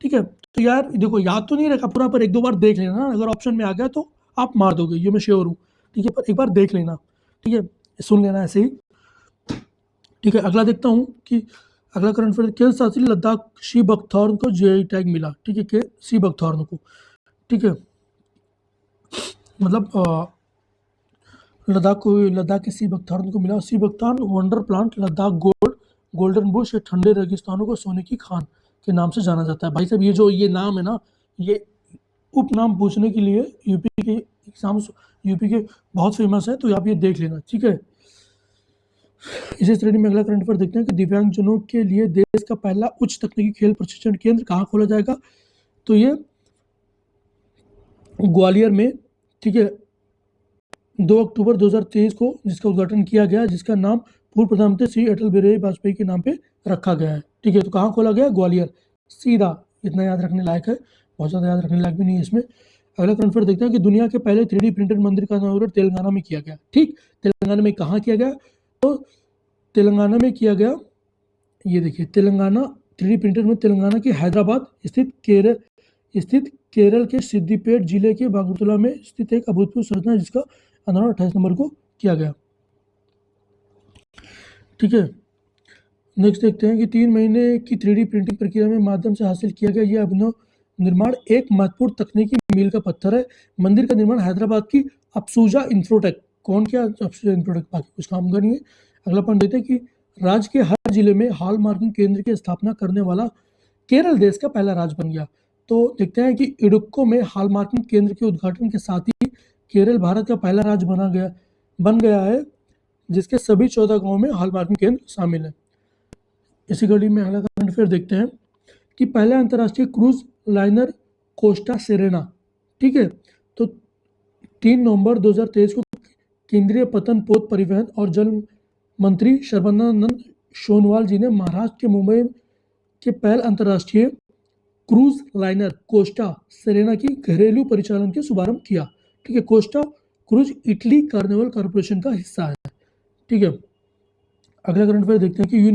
ठीक है। तो यार देखो, याद तो नहीं रखा पूरा, पर एक दो बार देख लेना, अगर ऑप्शन में आ गया तो आप मार दोगे, ये मैं श्योर हूँ, ठीक है। पर एक बार देख लेना, ठीक है, सुन लेना ऐसे ही, ठीक है। अगला देखता हूँ कि अगला करंट अफेयर, केंद्र शासित लद्दाख शी बकथॉर्न को जीआई टैग मिला, ठीक है, के सी बकथॉर्न को, ठीक है। मतलब लद्दाख के सी बकथॉर्न को मिला। Sea buckthorn wonder plant, Ladakh golden Bush या ठंडे रेगिस्तानों को सोने की खान के नाम से जाना जाता है। भाई साहब, ये नाम है ना, ये उपनाम पूछने के लिए यूपी के एग्जाम्स, यूपी के बहुत फेमस है, तो आप ये देख लेना, ठीक है। इसी श्रेणी में अगला करंट अफेयर देखते हैं कि दिव्यांगजनों के लिए देश का पहला उच्च तकनीकी खेल प्रशिक्षण केंद्र कहाँ खोला जाएगा, तो ये ग्वालियर में, ठीक है, 2 अक्टूबर 2023 को जिसका उद्घाटन किया गया, जिसका नाम पूर्व प्रधानमंत्री श्री अटल बिहारी वाजपेयी के नाम पे रखा गया है, ठीक है। तो कहाँ खोला गया, ग्वालियर, सीधा, इतना याद रखने लायक है, बहुत ज़्यादा याद रखने लायक भी नहीं है इसमें। अगला करंट अफेयर देखते हैं कि दुनिया के पहले 3D प्रिंटेड मंदिर का इनॉग्रेशन तेलंगाना में किया गया, ठीक। तेलंगाना में कहाँ किया गया, तो तेलंगाना में किया गया, ये देखिए, तेलंगाना 3D प्रिंटेड में तेलंगाना के हैदराबाद स्थित केरल के सिद्दीपेट जिले के बागुतला में स्थित एक अभूतपूर्व संरचना, जिसका अनावरण 28 नंबर को किया गया, ठीक है। नेक्स्ट देखते हैं कि 3 महीने की 3D प्रिंटिंग प्रक्रिया में माध्यम से हासिल किया गया यह अभिनव निर्माण एक महत्वपूर्ण तकनीकी मील का पत्थर है। मंदिर का निर्माण हैदराबाद की अफसूजा इंफ्रोटेक, कौन किया अफसूजा इंफ्रोटेक, बाकी कुछ काम का नहीं है। अगला पॉइंट देखते हैं कि राज्य के हर जिले में हॉल मार्किंग केंद्र की स्थापना करने वाला केरल देश का पहला राज्य बन गया। तो देखते हैं कि इडुक्को में हॉल मार्किंग केंद्र के उद्घाटन के साथ ही केरल भारत का पहला राज्य बन गया है, जिसके सभी 14 गांवों में हॉल मार्किंग केंद्र शामिल है। इसी कड़ी में अगला करंट अफेयर देखते हैं कि पहला अंतर्राष्ट्रीय क्रूज लाइनर कोस्टा सेरेना, ठीक है, तो 3 नवंबर 2023 को केंद्रीय पतन पोत परिवहन और जल मंत्री सर्बानंद सोनोवाल जी ने महाराष्ट्र के मुंबई के पहल अंतर्राष्ट्रीय क्रूज लाइनर कोस्टा सेरेना की घरेलू परिचालन के शुभारंभ किया, ठीक है। Costa cruise Italy carnival corporation का हिस्सा है, ठीक है। अगला करंट अफेयर देखते हैं कि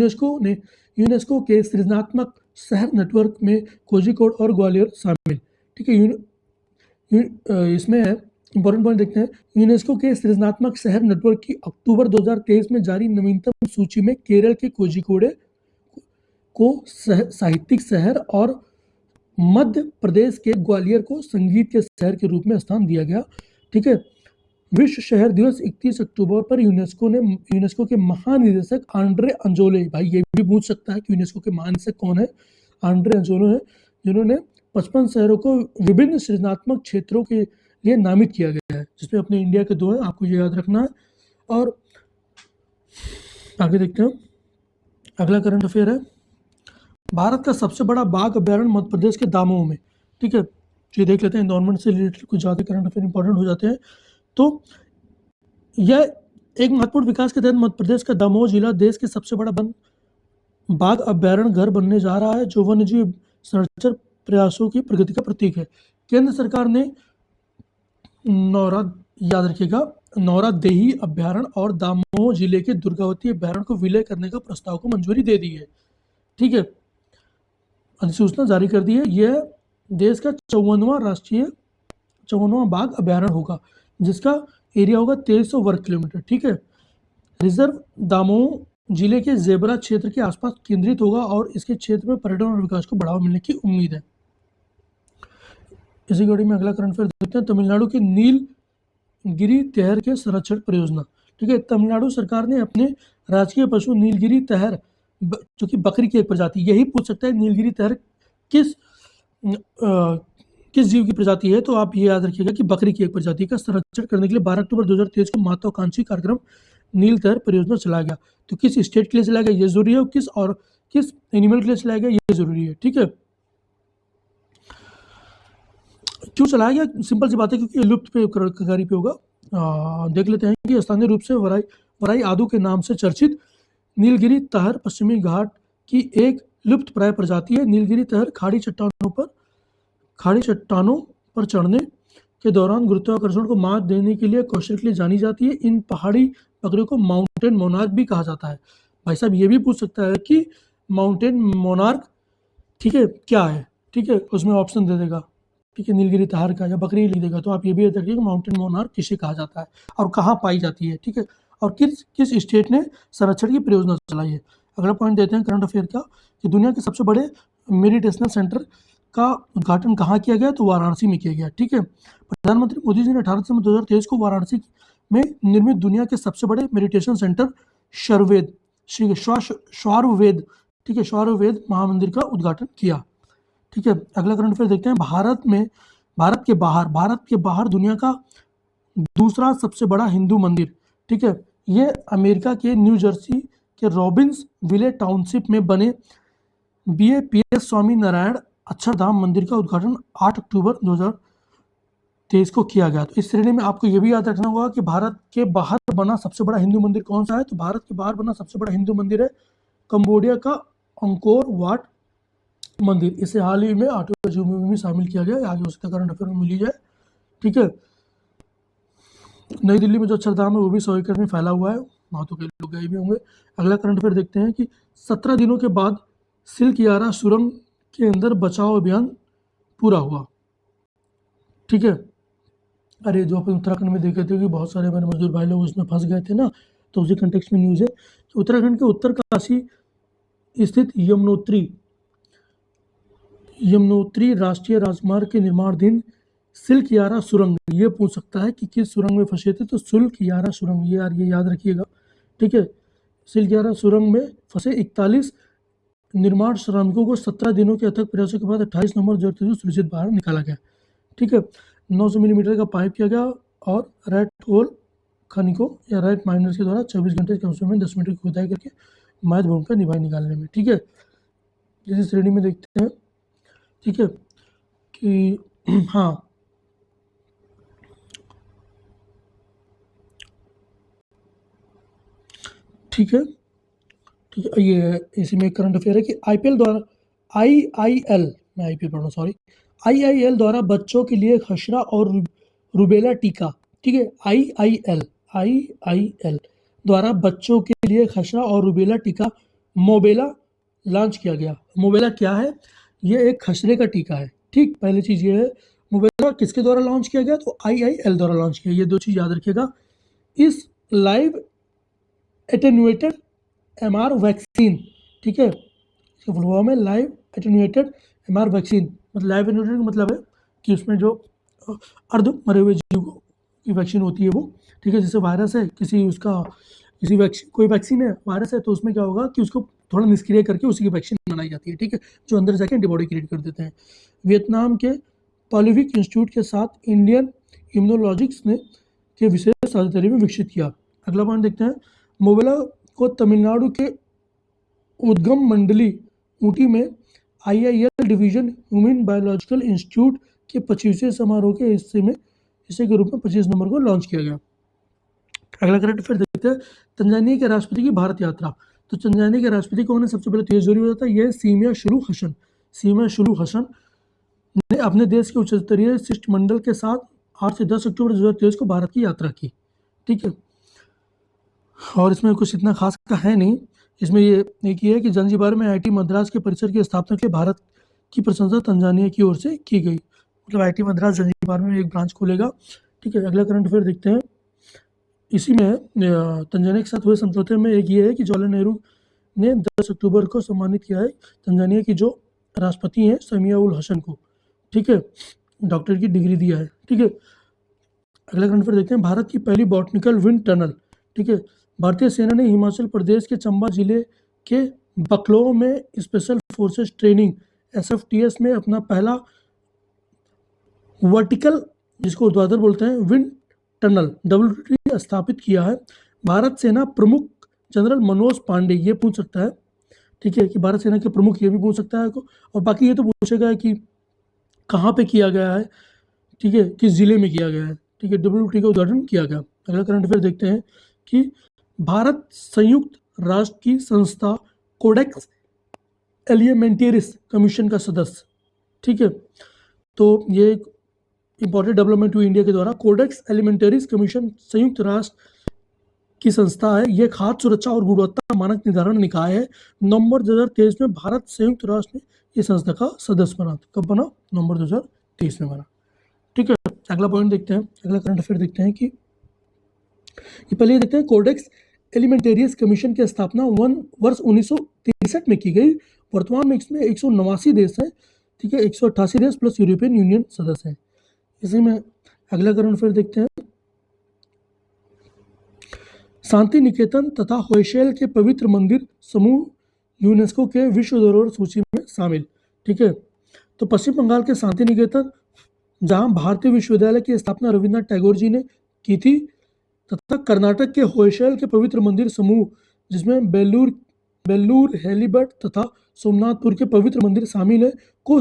यूनेस्को के सृजनात्मक शहर नेटवर्क में कोझिकोड और ग्वालियर शामिल, ठीक है। इसमें है इंपॉर्टेंट पॉइंट देखते हैं, यूनेस्को के सृजनात्मक शहर नेटवर्क की अक्टूबर 2023 में जारी नवीनतम सूची में केरल के कोझिकोड को साहित्यिक शहर और मध्य प्रदेश के ग्वालियर को संगीत के शहर के रूप में स्थान दिया गया, ठीक है। विश्व शहर दिवस 31 अक्टूबर पर यूनेस्को के महानिदेशक आंड्रे अंजोले, भाई ये भी पूछ सकता है कि यूनेस्को के महानिदेशक कौन है, आंड्रे अंजोले है, जिन्होंने 55 शहरों को विभिन्न सृजनात्मक क्षेत्रों के लिए नामित किया गया है, जिसमें अपने इंडिया के 2 हैं, आपको ये याद रखना है। और आगे देखते हैं, अगला करंट अफेयर है, भारत का सबसे बड़ा बाघ अभ्यारण्य मध्य प्रदेश के दामोह में, ठीक है। ये देख लेते हैं, एनवायरमेंट से रिलेटेड कुछ ज़्यादा करंट अफेयर इंपॉर्टेंट हो जाते हैं। तो यह एक महत्वपूर्ण विकास के तहत मध्य प्रदेश का दामोह जिला देश के सबसे बड़ा बाघ अभ्यारण्य घर बनने जा रहा है, जो वन्यजीव संरक्षण प्रयासों की प्रगति का प्रतीक है। केंद्र सरकार ने याद रखिएगा, नौरादेही अभ्यारण्य और दामोह जिले के दुर्गावती अभ्यारण्य को विलय करने का प्रस्ताव को मंजूरी दे दी है, ठीक है। अधिसूचना जारी कर दी है। यह देश का 54वां बाघ अभ्यारण्य होगा, जिसका एरिया होगा 2300 वर्ग किलोमीटर। ठीक है। रिजर्व दामोह जिले के जेबरा क्षेत्र के आसपास केंद्रित होगा और इसके क्षेत्र में पर्यटन और विकास को बढ़ावा मिलने की उम्मीद है। इसी कड़ी में अगला करंट अफेयर देखते हैं। तमिलनाडु के नीलगिरी तहर के संरक्षण परियोजना। ठीक है। तमिलनाडु सरकार ने अपने राजकीय पशु नीलगिरी तहर, जो कि बकरी की एक प्रजाति, यही पूछ सकता है नीलगिरी तहर किस जीव की प्रजाति है, तो आप ये याद रखिएगा कि बकरी की एक प्रजाति का संरक्षण करने के लिए 12 अक्टूबर 2023 को महत्वाकांक्षी कार्यक्रम नील तहर परियोजना चलाया गया। तो किस स्टेट के लिए चलाया गया ये जरूरी है, किस एनिमल के लिए चलाया गया ये जरूरी है। ठीक है। क्यों चलाया गया, सिंपल सी बात है, क्योंकि लुप्त पे कगारी पे होगा। देख लेते हैं कि स्थानीय रूप से वराई आदू के नाम से चर्चित नीलगिरी तहर पश्चिमी घाट की एक लुप्त प्राय प्रजाति है। नीलगिरी तहर खाड़ी चट्टानों पर चढ़ने के दौरान गुरुत्वाकर्षण को मात देने के लिए कौशल के लिए जानी जाती है। इन पहाड़ी बकरियों को माउंटेन मोनार्क भी कहा जाता है। भाई साहब ये भी पूछ सकता है कि माउंटेन मोनार्क, ठीक है, क्या है। ठीक है, उसमें ऑप्शन दे देगा। ठीक है, नीलगिरी तहर का या बकरी लिख देगा, तो आप ये भी याद रखिए कि माउंटेन मोनार्क किसे कहा जाता है और कहाँ पाई जाती है। ठीक है, और किस स्टेट ने संरक्षण की परियोजना चलाई है। अगला पॉइंट देते हैं करंट अफेयर का, कि दुनिया के सबसे बड़े मेडिटेशनल सेंटर का उद्घाटन कहाँ किया गया, तो वाराणसी में किया गया। ठीक है, प्रधानमंत्री मोदी जी ने 18 दिसंबर 2023 को वाराणसी में निर्मित दुनिया के सबसे बड़े मेडिटेशन सेंटर श्वारवेद, ठीक है, श्वारवेद महामंदिर का उद्घाटन किया। ठीक है, अगला करंट अफेयर देखते हैं। भारत के बाहर दुनिया का दूसरा सबसे बड़ा हिंदू मंदिर, ठीक है, ये अमेरिका के न्यू जर्सी के रॉबिन्स विले टाउनशिप में बने BAPS स्वामी नारायण अक्षरधाम मंदिर का उद्घाटन 8 अक्टूबर 2023 को किया गया। तो इस श्रेणी में आपको यह भी याद रखना होगा कि भारत के बाहर बना सबसे बड़ा हिंदू मंदिर कौन सा है, तो भारत के बाहर बना सबसे बड़ा हिंदू मंदिर है कंबोडिया का अंकोर वाट मंदिर। इसे हाल ही में 8वें अजूबे में भी शामिल किया गया। आगे हो सकता है करंट अफेयर में मिली जाए। ठीक है, नई दिल्ली में जो अक्षरधाम है वो भी 100 एकड़ में फैला हुआ है, वहाँ तो कई लोग गए भी होंगे। अगला करंट अफेयर देखते हैं कि 17 दिनों के बाद सिल्क यारा सुरंग के अंदर बचाव अभियान पूरा हुआ। ठीक है, अरे जो अपन उत्तराखंड में देखे थे कि बहुत सारे हमारे मजदूर भाई लोग उसमें फंस गए थे ना, तो उसी कंटेक्स्ट में न्यूज़ है कि उत्तराखंड के उत्तरकाशी स्थित यमुनोत्री राष्ट्रीय राजमार्ग के निर्माणाधीन सिल्क यारा सुरंग, ये पूछ सकता है कि किस सुरंग में फंसे थे, तो सिल्क यारा सुरंग, ये याद रखिएगा। ठीक है, सिल्क यारा सुरंग में फंसे 41 निर्माण श्रमिकों को 17 दिनों के अथक प्रयासों के बाद 28 नवंबर 2023 सुरक्षित बाहर निकाला गया। ठीक है, 900 मिलीमीटर का पाइप किया गया और रेड होल खनिकों या रेड माइनर्स के द्वारा 24 घंटे के समय में 10 मीटर की खुदाई करके मैद भूमिका निकालने में। ठीक है, इस श्रेणी में देखते हैं, ठीक है, कि हाँ, ठीक है, ये इसी में करंट अफेयर है कि आईपीएल द्वारा बच्चों के लिए खसरा और रूबेला टीका, ठीक है, आईआईएल द्वारा बच्चों के लिए खसरा और रूबेला टीका मोबेला लॉन्च किया गया। मोबेला क्या है, ये एक खसरे का टीका है। ठीक, पहली चीज़ ये है, मोबेला किसके द्वारा लॉन्च किया गया, तो आईआईएल द्वारा लॉन्च किया। ये दो चीज़ याद रखिएगा। इस लाइव एटेन्यूएटेड MR वैक्सीन, ठीक है, फुलवा में लाइव एटेन्यूएटेड MR वैक्सीन, मतलब लाइव एटेन्यूएटेड का मतलब है कि उसमें जो अर्ध मरे हुए जीव की वैक्सीन होती है वो, ठीक है, जैसे वायरस है कोई वैक्सीन है, वायरस है, तो उसमें क्या होगा कि उसको थोड़ा निष्क्रिय करके उसी की वैक्सीन बनाई जाती है। ठीक है, जो अंदर जाके एंटीबॉडी क्रिएट कर देते हैं। वियतनाम के पॉलिविक इंस्टीट्यूट के साथ इंडियन इम्यूनोलॉजिक्स ने के विशेष साझेदारी में विकसित किया। अगला पॉइंट देखते हैं। मोबेला को तमिलनाडु के उद्गम मंडली ऊटी में IIL division human biological institute के 25वें समारोह के हिस्से के रूप में 25 नवंबर को लॉन्च किया गया। अगला करंट अफेयर देखते हैं। तंजानिया के राष्ट्रपति की भारत यात्रा। तो तंजानिया के राष्ट्रपति कौन है, सबसे पहले तो ये जरूरी होता है, यह सीमिया शुलू हसन ने अपने देश के उच्च स्तरीय शिष्टमंडल के साथ 8 से 10 अक्टूबर 2023 को भारत की यात्रा की। ठीक है, और इसमें कुछ इतना खास का है नहीं। इसमें ये एक ही है कि जंजीबार में IIT मद्रास के परिसर की स्थापना के लिए भारत की प्रशंसा तंजानिया की ओर से की गई। मतलब आईटी मद्रास जंजीबार में एक ब्रांच खोलेगा। ठीक है, अगला करंट अफेयर देखते हैं। इसी में तंजानिया के साथ हुए समझौते में एक ये है कि जवाहरलाल नेहरू ने 10 अक्टूबर को सम्मानित किया है तंजानिया की जो राष्ट्रपति हैं समिया उल हसन को। ठीक है, डॉक्टर की डिग्री दिया है। ठीक है, अगला करंट अफेयर देखते हैं। भारत की पहली बॉटनिकल विंड टनल। ठीक है, भारतीय सेना ने हिमाचल प्रदेश के चंबा जिले के बकलो में स्पेशल फोर्सेस ट्रेनिंग SFTS में अपना पहला वर्टिकल, जिसको ऊर्ध्वाधर बोलते हैं, विंड टनल WT स्थापित किया है। भारत सेना प्रमुख जनरल मनोज पांडे, ये पूछ सकता है। ठीक है, कि भारत सेना के प्रमुख, ये भी पूछ सकता है। और बाकी ये तो पूछेगा कि कहाँ पे किया गया है। ठीक है, किस जिले में किया गया है। ठीक है, WT का उद्घाटन किया गया। अगला करंट अफेयर देखते हैं कि भारत संयुक्त राष्ट्र की संस्था कोडेक्स एलिमेंटेरिस कमीशन का सदस्य। ठीक है, तो ये एक इंपॉर्टेंट डेवलपमेंट हुई इंडिया के द्वारा। कोडेक्स एलिमेंटेरिस कमीशन संयुक्त राष्ट्र की संस्था है। यह खाद्य सुरक्षा और गुणवत्ता मानक निर्धारण निकाय है। नवंबर 2023 में भारत संयुक्त राष्ट्र में इस संस्था का सदस्य बना। कब बना? नवंबर 2023 में बना। ठीक है, अगला पॉइंट देखते हैं, अगला करंट अफेयर देखते हैं कि ये पहले देखते हैं। कोडेक्स एलिमेंटेरियस कमीशन की स्थापना वर्ष 1963 में की गई। वर्तमान में इसमें 189 देश हैं। ठीक है, 188 देश प्लस यूरोपियन यूनियन सदस्य हैं। इसी में अगला करंट अफेयर देखते हैं। शांति निकेतन तथा होयसैल के पवित्र मंदिर समूह यूनेस्को के विश्व धरोहर सूची में शामिल। ठीक है, तो पश्चिम बंगाल के शांति निकेतन, जहां भारतीय विश्वविद्यालय की स्थापना रविन्द्रनाथ टैगोर जी ने की थी, तथा कर्नाटक के होयसैल के पवित्र मंदिर समूह, जिसमें बेल्लूर हेलीबट तथा सोमनाथपुर के पवित्र मंदिर शामिल है, को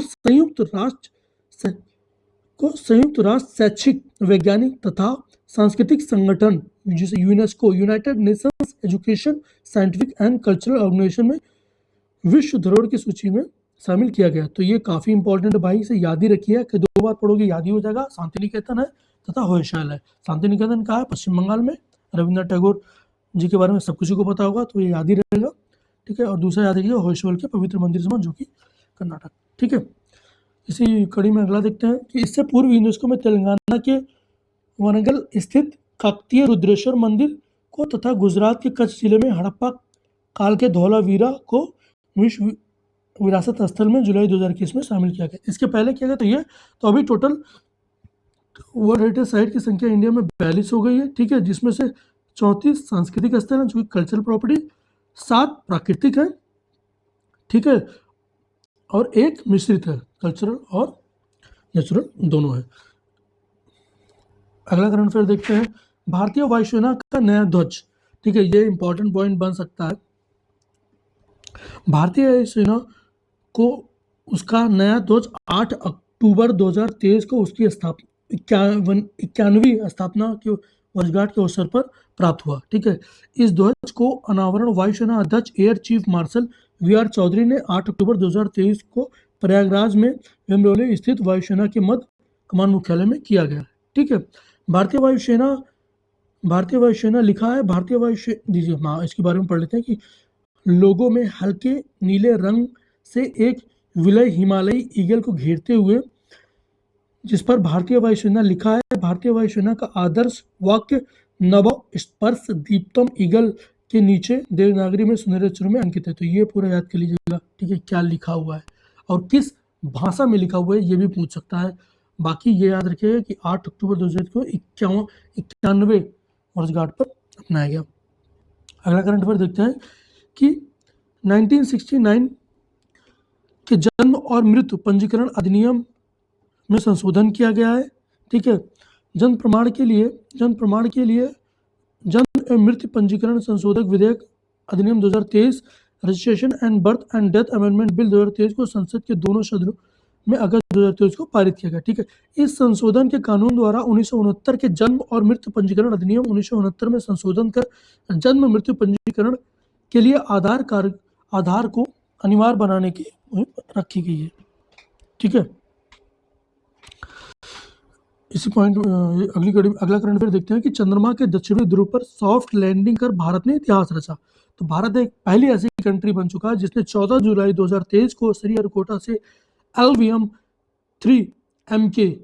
संयुक्त राष्ट्र शैक्षिक, वैज्ञानिक तथा सांस्कृतिक संगठन, जिसे UNESCO, United Nations Education, Scientific and Cultural Organisation में विश्व धरोहर की सूची में शामिल किया गया। तो ये काफ़ी इंपॉर्टेंट भाई, इसे याद ही रखिए कि 2 बार पढ़ोगे याद ही हो जाएगा। शांति निकेतन है तथा होयसैल है। शांति निकेतन कहाँ है? पश्चिम बंगाल में। रविन्द्रनाथ टैगोर जी के बारे में सब किसी को पता होगा, तो ये याद ही रहेगा। ठीक है, और दूसरा याद रखिएगा होयसैल के पवित्र मंदिर समूह, जो कि कर्नाटक। ठीक है, इसी कड़ी में अगला देखते हैं कि इससे पूर्व यूनेस्को में तेलंगाना के वनगल स्थित काकतीय रुद्रेश्वर मंदिर को तथा गुजरात के कच्छ जिले में हड़प्पा काल के धौलावीरा को विश्व विरासत स्थल में जुलाई 2021 में शामिल किया गया। इसके पहले किया गया तो ये, तो अभी टोटल वर्ल्ड हेरिटेज साइट की संख्या इंडिया में 42 हो गई है। ठीक है, जिसमें से 34 सांस्कृतिक स्थल हैं, जो कि कल्चरल प्रॉपर्टी, 7 प्राकृतिक है। ठीक है, और 1 मिश्रित है, कल्चरल और नेचुरल दोनों है। अगला करंट अफेयर देखते हैं। भारतीय वायुसेना का नया ध्वज। ठीक है, ये इंपॉर्टेंट पॉइंट बन सकता है। भारतीय वायुसेना को उसका नया ध्वज 8 अक्टूबर 2023 को उसकी स्थापना 91वीं स्थापना के वर्षगांठ के अवसर पर प्राप्त हुआ। ठीक है, इस ध्वज को अनावरण वायुसेना अध्यक्ष air chief marshal VR Chaudhari ने 8 अक्टूबर 2023 को प्रयागराज में वेम्बोले स्थित वायुसेना के मध्य कमान मुख्यालय में किया गया। ठीक है, भारतीय वायुसेना लिखा है। भारतीय वायुसेना, दीजिए हाँ, इसके बारे में पढ़ लेते हैं कि लोगों में हल्के नीले रंग से एक विलय हिमालयी ईगल को घेरते हुए, जिस पर भारतीय वायुसेना लिखा है। भारतीय वायुसेना का आदर्श वाक्य नभ स्पर्श दीप्तम ईगल के नीचे देवनागरी में सुनहरे अक्षरों में अंकित है। तो ये पूरा याद कर लीजिएगा। ठीक है, क्या लिखा हुआ है और किस भाषा में लिखा हुआ है, ये भी पूछ सकता है। बाकी ये याद रखिएगा कि 8 अक्टूबर 2023 को 91वें वर्षगांठ पर अपनाया गया। अगला करंट अफेयर देखते हैं कि 1969 के जन्म और मृत्यु पंजीकरण अधिनियम में संशोधन किया गया है। ठीक है, जन्म प्रमाण के लिए जन्म एवं मृत्यु पंजीकरण संशोधक विधेयक अधिनियम 2023, registration and birth and death amendment bill 2023 को संसद के दोनों सदनों में अगस्त 2023 को पारित किया गया। ठीक है, इस संशोधन के कानून द्वारा 1969 के जन्म और मृत्यु पंजीकरण अधिनियम 1969 में संशोधन कर जन्म मृत्यु पंजीकरण के लिए आधार को अनिवार्य बनाने की रखी गई है। ठीक है, इसी पॉइंट अगला करंट अफेयर देखते हैं कि चंद्रमा के दक्षिणी ध्रुव पर सॉफ्ट लैंडिंग कर भारत ने इतिहास रचा। तो भारत एक पहली ऐसी कंट्री बन चुका है जिसने 14 जुलाई 2023 को श्रीहरिकोटा से LVM-3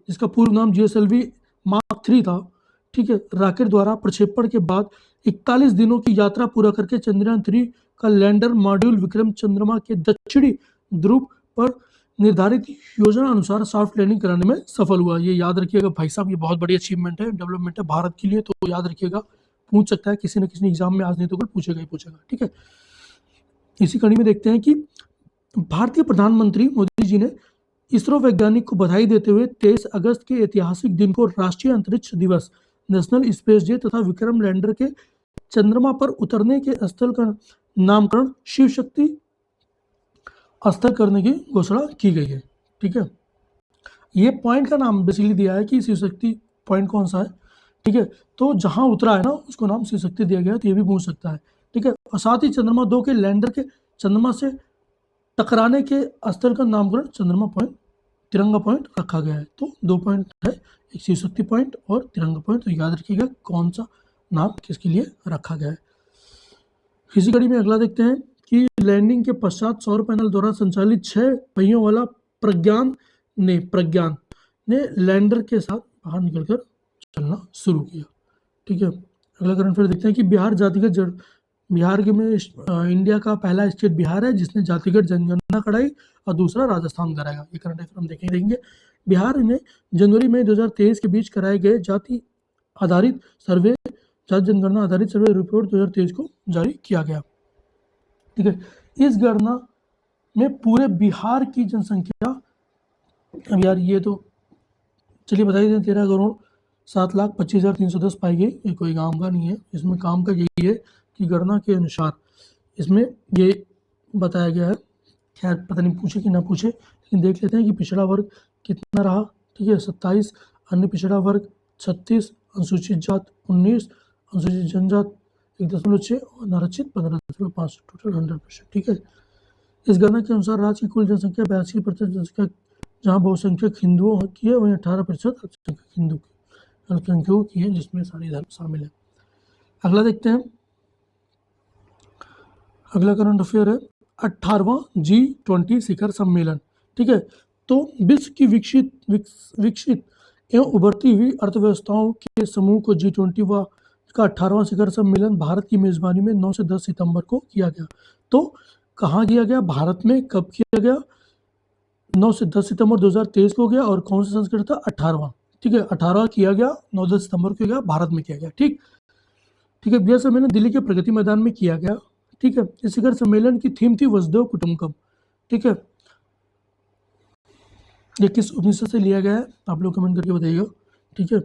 जिसका पूर्व नाम GSLV मार्क 3 था, ठीक है, रॉकेट द्वारा प्रक्षेपण के बाद 41 दिनों की यात्रा पूरा करके चंद्रयान 3 का लैंडर मॉड्यूल विक्रम चंद्रमा के दक्षिणी ध्रुव पर निर्धारित योजना अनुसार सॉफ्ट लैंडिंग कराने में सफल हुआ। ये याद रखिएगा भाई साहब, ये बहुत बड़ी अचीवमेंट है, डेवलपमेंट है भारत के लिए, तो याद रखिएगा, पूछ सकता है किसी न किसी एग्जाम में, आज नहीं तो कल पूछेगा ही पूछेगा, ठीक है। इसी कड़ी में देखते हैं कि भारतीय प्रधानमंत्री मोदी जी ने इसरो वैज्ञानिक को बधाई देते हुए 23 अगस्त के ऐतिहासिक दिन को राष्ट्रीय अंतरिक्ष दिवस, नेशनल स्पेस डे तथा विक्रम लैंडर के चंद्रमा पर उतरने के स्थल का नामकरण शिव शक्ति स्थल करने की घोषणा की गई है, ठीक है। ये पॉइंट का नाम बेसिकली दिया है कि शिव शक्ति पॉइंट कौन सा है, ठीक है, तो जहां उतरा है ना उसको नाम शिव शक्ति दिया गया है, तो ये भी पूछ सकता है, ठीक है। और साथ ही चंद्रमा 2 के लैंडर के चंद्रमा से टकराने के स्थल का नामकरण चंद्रमा पॉइंट, तिरंगा पॉइंट रखा गया है। तो 2 पॉइंट है, एक शिव शक्ति पॉइंट और तिरंगा पॉइंट, तो याद रखिएगा कौन सा नाम किसके लिए रखा गया है। इसी कड़ी में अगला देखते हैं कि लैंडिंग के पश्चात सौर पैनल द्वारा संचालित 6 पहियों वाला प्रज्ञान ने लैंडर के साथ बाहर निकलकर चलना शुरू किया, ठीक है। अगला करंट अफेयर देखते हैं कि बिहार के में इंडिया का पहला स्टेट बिहार है जिसने जातिगत जनगणना कराई और दूसरा राजस्थान कराएगा। ये करंट अफेयर हम देखेंगे। बिहार ने जनवरी में 2023 के बीच कराए गए जाति जनगणना आधारित सर्वे रिपोर्ट 2023 को जारी किया गया, ठीक है। इस गणना में पूरे बिहार की जनसंख्या, अब यार ये तो चलिए बता ही दें, 13,07,25,310 पाई गई। ये कोई काम का नहीं है, इसमें काम का यही है कि गणना के अनुसार इसमें ये बताया गया है। खैर पता नहीं पूछे कि ना पूछे, लेकिन देख लेते हैं कि पिछड़ा वर्ग कितना रहा, ठीक है, 27, अन्य पिछड़ा वर्ग 36, अनुसूचित जात 19, अनुसूचित जनजात 1.6 और नारक्षित 15.5, टोटल 100%, ठीक है। इस गणना के अनुसार राज्य की कुल जनसंख्या 82% जनसंख्या जहाँ बहुसंख्यक हिंदुओं की है, वहीं 18% अल्पसंख्यकों की है, जिसमें सारे धर्म शामिल है। अगला देखते हैं, अगला करंट अफेयर है 18वां G20 शिखर सम्मेलन, ठीक है। तो विश्व की विकसित एवं उभरती हुई अर्थव्यवस्थाओं के समूह को G20 का 18वां शिखर सम्मेलन भारत की मेजबानी में 9 से 10 सितंबर को किया गया। तो कहाँ किया गया, भारत में, कब किया गया, 9 से 10 सितंबर 2023 को गया, और कौन सा संस्करण था, 18वां, ठीक है, 18वां किया गया, 9-10 सितंबर को गया, भारत में किया गया, ठीक है। यह सम्मेलन दिल्ली के प्रगति मैदान में किया गया, ठीक है। इस शिखर सम्मेलन की थीम थी वसुधैव कुटुंबकम, ठीक है। ये किस उपनिषद से लिया गया है आप लोग कमेंट करके बताइएगा, ठीक है,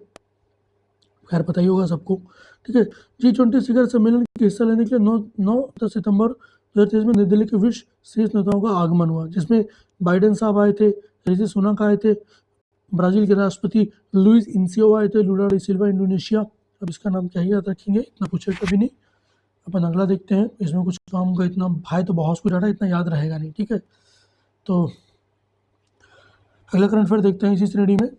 खैर पता ही होगा सबको, ठीक है। G20 शिखर सम्मेलन के हिस्सा लेने के लिए 9-10 सितंबर 2023 में नई दिल्ली के विश्व शीर्ष नेताओं का आगमन हुआ, जिसमें बाइडेन साहब आए थे, ऋषि सुनक आए थे, ब्राजील के राष्ट्रपति लुइस इनासियो आए थे, लुला डी सिल्वा इंडोनेशिया, अब इसका नाम क्या ही याद रखेंगे, इतना पूछे कभी नहीं। अपन अगला देखते हैं, इसमें कुछ काम का इतना भाई तो बहुत कुछ डाटा इतना याद रहेगा नहीं, ठीक है। तो अगला करंट अफेयर देखते हैं इसी श्रेणी में,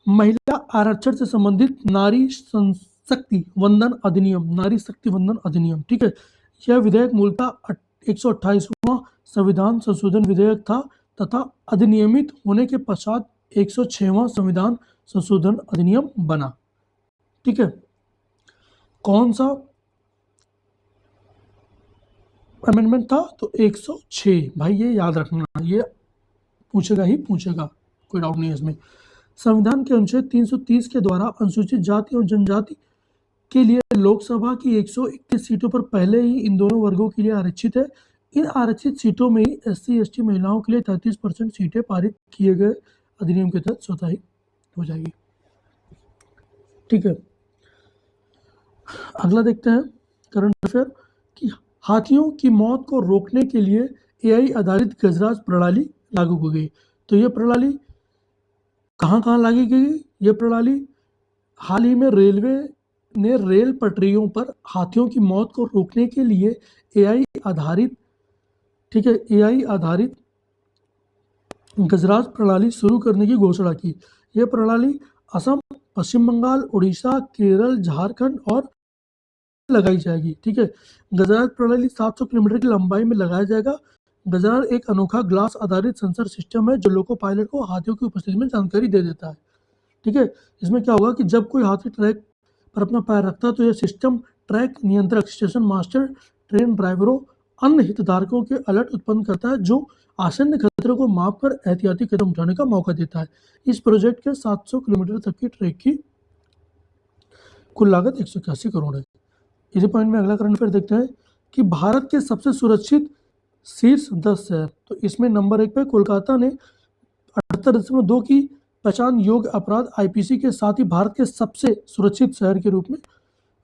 महिला आरक्षण से संबंधित नारी शक्ति वंदन अधिनियम, ठीक है। यह विधेयक मूलतः 128वां संविधान संशोधन विधेयक था तथा अधिनियमित होने के पश्चात 106वां संविधान संशोधन अधिनियम बना, ठीक है। कौन सा अमेंडमेंट था, तो 106, भाई ये याद रखना, ये पूछेगा ही पूछेगा, कोई डाउट नहीं है इसमें। संविधान के अनुच्छेद 330 के द्वारा अनुसूचित जाति और जनजाति के लिए लोकसभा की 131 सीटों पर पहले ही इन दोनों वर्गों के लिए आरक्षित है। इन आरक्षित सीटों में ही SC/ST महिलाओं के लिए 33% सीटें पारित किए गए अधिनियम के तहत स्वतः ही हो जाएगी, ठीक है। अगला देखते हैं करंट अफेयर कि हाथियों की मौत को रोकने के लिए AI आधारित गजराज प्रणाली लागू हो गई। तो ये प्रणाली कहाँ लागू की गई, ये प्रणाली हाल ही में रेलवे ने रेल पटरियों पर हाथियों की मौत को रोकने के लिए AI आधारित, ठीक है, AI आधारित गजराज प्रणाली शुरू करने की घोषणा की। यह प्रणाली असम, पश्चिम बंगाल, उड़ीसा, केरल, झारखंड और लगाई जाएगी, ठीक है। गजराज प्रणाली 700 किलोमीटर की लंबाई में लगाया जाएगा। गजार एक अनोखा ग्लास आधारित सेंसर सिस्टम है जो लोको पायलट को हाथियों की उपस्थिति में जानकारी दे देता है। ठीक है, इसमें क्या होगा कि जब कोई हाथी ट्रैक पर अपना पैर रखता है तो यह सिस्टम ट्रैक नियंत्रक, स्टेशन मास्टर, ट्रेन ड्राइवरों, अन्य हितधारकों के अलर्ट उत्पन्न करता है जो आसन्न खतरे को मापकर एहतियाती कदम उठाने का मौका देता है। इस प्रोजेक्ट के 700 किलोमीटर तक की ट्रैक की कुल लागत 181 करोड़ है। इसी पॉइंट में अगला करंट अफेयर देखते हैं कि भारत के सबसे सुरक्षित शीर्ष 10 शहर। तो इसमें नंबर 1 पे कोलकाता ने 78.2 की पहचान योग्य अपराध आईपीसी के साथ ही भारत के सबसे सुरक्षित शहर के रूप में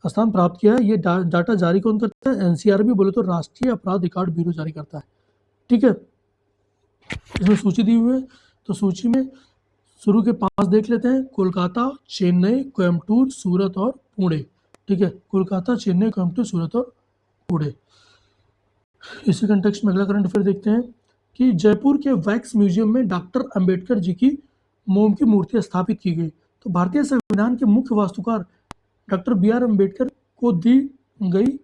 स्थान प्राप्त किया है। ये डाटा जारी कौन करता है? एनसीआरबी बोले तो राष्ट्रीय अपराध रिकॉर्ड ब्यूरो जारी करता है। ठीक है, इसमें सूची दी हुई है, तो सूची में शुरू के 5 देख लेते हैं। कोलकाता, चेन्नई, कोयम्बटूर, सूरत और पुणे। ठीक है, कोलकाता, चेन्नई, कोयम्बटूर, सूरत और पुणे। इसी कंटेक्स्ट में अगला करंट अफेयर देखते हैं कि जयपुर के वैक्स म्यूजियम में डॉक्टर अंबेडकर जी की मोम की मूर्ति स्थापित की गई। तो भारतीय संविधान के मुख्य वास्तुकार डॉक्टर बी आर अम्बेडकर को दी गई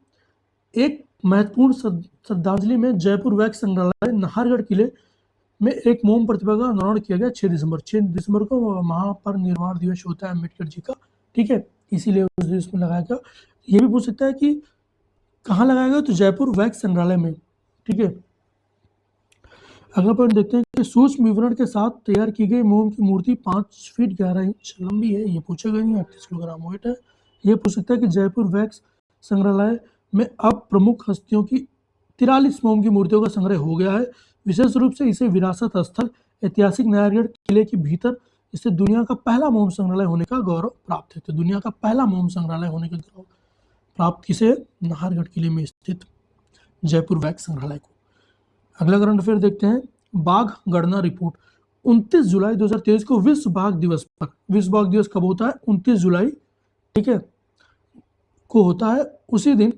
एक महत्वपूर्ण श्रद्धांजलि में जयपुर वैक्स संग्रहालय नाहरगढ़ किले में एक मोम प्रतिमा का अनावरण किया गया 6 दिसंबर को महापरिनिर्वाण दिवस होता है अम्बेडकर जी का। ठीक है, इसीलिए उस दिवस में लगाया गया। ये भी पूछ सकता है कि कहाँ लगाया गया, तो जयपुर वैक्स संग्रहालय में। ठीक है, अगला पॉइंट देखते हैं कि सूक्ष्म विवरण के साथ तैयार की गई मोम की मूर्ति 5 फीट 11 इंच लंबी है। ये पूछेगा नहीं, 38 किलोग्राम वेट है। ये पूछ सकता है कि जयपुर वैक्स संग्रहालय में अब प्रमुख हस्तियों की 43 मोम की मूर्तियों का संग्रह हो गया है। विशेष रूप से इसे विरासत स्थल ऐतिहासिक नाहरगढ़ किले के भीतर इसे दुनिया का पहला मोम संग्रहालय होने का गौरव प्राप्त है। तो दुनिया का पहला मोम संग्रहालय होने का गौरव प्राप्त किसे? नाहरगढ़ किले में स्थित जयपुर वैक्स संग्रहालय को। अगला करंट अफेयर देखते हैं, बाघ गणना रिपोर्ट। 29 जुलाई 2023 को विश्व बाघ दिवस पर, विश्व बाघ दिवस कब होता है? 29 जुलाई, ठीक है, को होता है। उसी दिन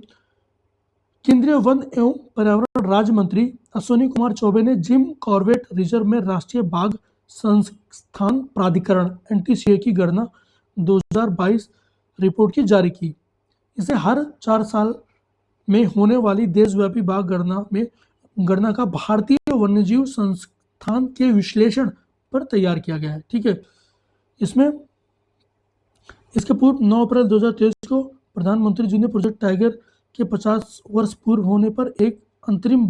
केंद्रीय वन एवं पर्यावरण राज्य मंत्री अश्विनी कुमार चौबे ने जिम कॉर्बेट रिजर्व में राष्ट्रीय बाघ संस्थान प्राधिकरण एनटीसीए की गणना 2022 रिपोर्ट की जारी की। इसे हर 4 साल में होने वाली देशव्यापी बाघ गणना का भारतीय वन्यजीव संस्थान के विश्लेषण पर तैयार किया गया है। ठीक है, इसमें इसके पूर्व 9 अप्रैल 2023 को प्रधानमंत्री जी ने प्रोजेक्ट टाइगर के 50 वर्ष पूर्व होने पर एक अंतरिम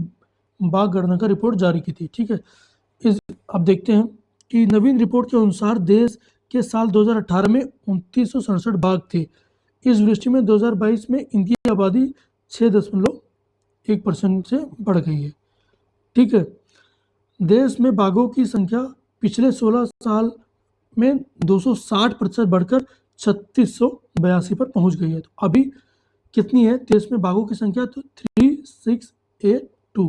बाघ गणना का रिपोर्ट जारी की थी। ठीक है, अब देखते हैं कि नवीन रिपोर्ट के अनुसार देश के साल 2018 में 2967 बाघ थे। इस दृष्टि में 2022 में इनकी आबादी 6.1% से बढ़ गई है। ठीक है, देश में बाघों की संख्या पिछले 16 साल में 260% बढ़कर 3682 पर पहुंच गई है। तो अभी कितनी है देश में बाघों की संख्या? तो 3682।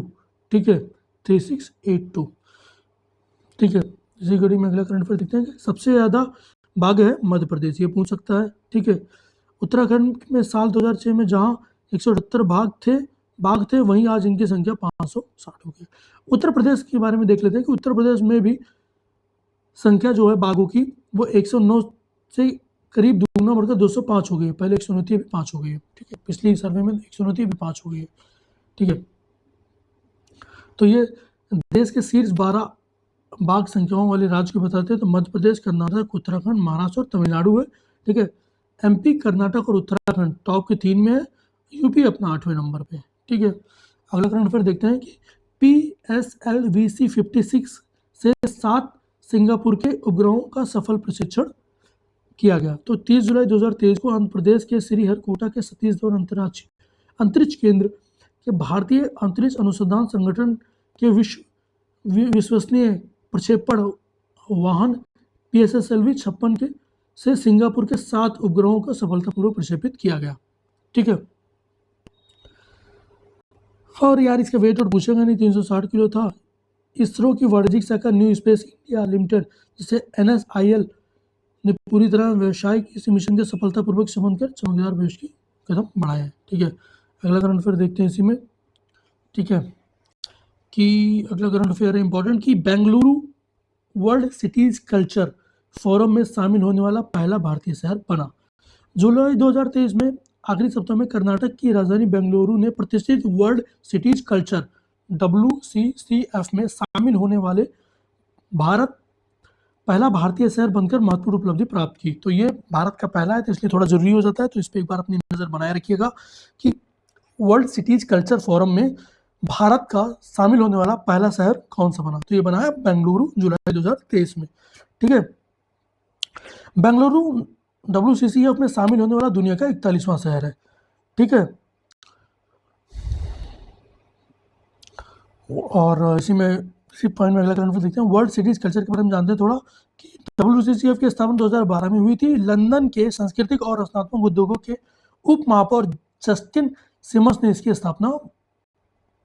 ठीक है, 3682। ठीक है, इसी कड़ी में अगला करंट अफेयर देखते हैं कि सबसे ज़्यादा बाघ है मध्य प्रदेश, ये पूछ सकता है। ठीक है, उत्तराखंड में साल 2006 में जहां 178 बाघ थे वहीं आज इनकी संख्या 560 हो गई। उत्तर प्रदेश के बारे में देख लेते हैं कि उत्तर प्रदेश में भी संख्या जो है बाघों की वो 109 से करीब दुगना बढ़कर 205 हो गई है। पहले 129 थी, अभी 5 हो गई है। ठीक है, पिछली सर्वे में 129 थी, अभी 5 हो गई है। ठीक है, तो ये देश के शीर्ष 12 बाघ संख्याओं वाले राज्य को बताते हैं। तो मध्य प्रदेश, कर्नाटक, उत्तराखंड, महाराष्ट्र और तमिलनाडु है। ठीक है, एमपी, कर्नाटक और उत्तराखंड टॉप के 3 में है। यूपी अपना 8वें नंबर पे। ठीक है, अगला करंट अफेयर देखते हैं कि PSLV-C 56 से 7 सिंगापुर के उपग्रहों का सफल प्रशिक्षण किया गया। तो 30 जुलाई 2023 को आंध्र प्रदेश के श्रीहरिकोटा के सतीश धवन अंतरिक्ष केंद्र के भारतीय अंतरिक्ष अनुसंधान संगठन के विश्वसनीय प्रक्षेपण वाहन PSLV 56 के से सिंगापुर के 7 उपग्रहों को सफलतापूर्वक प्रक्षेपित किया गया। ठीक है, और यार इसका वेट और पूछेगा नहीं, 360 किलो था। इसरो की वाणिज्यिक शाखा न्यू स्पेस इंडिया लिमिटेड जिसे NSIL ने पूरी तरह व्यावसायिक इस मिशन के सफलतापूर्वक संबंध कर चमकदार भविष्य की कदम बढ़ाया है। ठीक है, अगला करंट अफेयर देखते हैं इसी में। ठीक है, कि अगला करंट अफेयर है इंपॉर्टेंट कि Bengaluru world cities culture forum में शामिल होने वाला पहला भारतीय शहर बना। जुलाई 2023 में आखिरी सप्ताह में कर्नाटक की राजधानी बेंगलुरु ने प्रतिष्ठित वर्ल्ड सिटीज कल्चर WCCF में शामिल होने वाले भारत पहला भारतीय शहर बनकर महत्वपूर्ण उपलब्धि प्राप्त की। तो ये भारत का पहला है, तो इसलिए थोड़ा जरूरी हो जाता है, तो इस पर एक बार अपनी नजर बनाए रखिएगा कि वर्ल्ड सिटीज कल्चर फोरम में भारत का शामिल होने वाला पहला शहर कौन सा बना। तो ये बना है बेंगलुरु, जुलाई 2023 में। ठीक है, बेंगलुरु WCCF में शामिल होने वाला दुनिया का 41वां शहर है। ठीक है, और इसी पॉइंट में अगला करंट देखते हैं। वर्ल्ड सिटीज कल्चर के बारे में जानते हैं थोड़ा कि WCCF की स्थापना 2012 में हुई थी। लंदन के सांस्कृतिक और रचनात्मक उद्योगों के उप महापौर जस्टिन सिमन्स ने इसकी स्थापना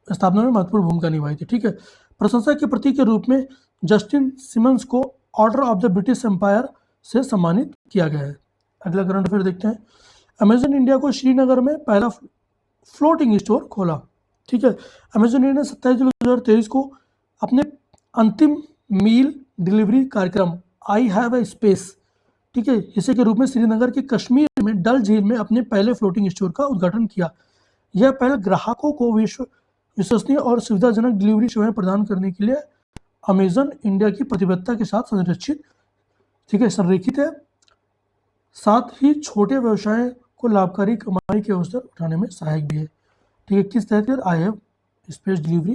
में महत्वपूर्ण भूमिका निभाई थी। ठीक है, प्रशंसा के प्रतीक के रूप में जस्टिन सिमन्स को Order of the British Empire से सम्मानित किया गया है। अगला करंट अफेयर देखते हैं। अमेजन इंडिया को श्रीनगर में पहला फ्लोटिंग स्टोर खोला। ठीक है, अमेजन इंडिया ने 27 जुलाई 2023 को अपने अंतिम मील डिलीवरी कार्यक्रम आई हैव ए स्पेस, ठीक है, हिस्से के रूप में श्रीनगर के कश्मीर में डल झील में अपने पहले फ्लोटिंग स्टोर का उद्घाटन किया। यह पहल ग्राहकों को विश्वसनीय और सुविधाजनक डिलीवरी सेवाएं प्रदान करने के लिए अमेजन इंडिया की प्रतिबद्धता के साथ संरेखित है। साथ ही छोटे व्यवसाय को लाभकारी कमाई के अवसर उठाने में सहायक भी है। ठीक है, किस तहत आई हैव स्पेस डिलीवरी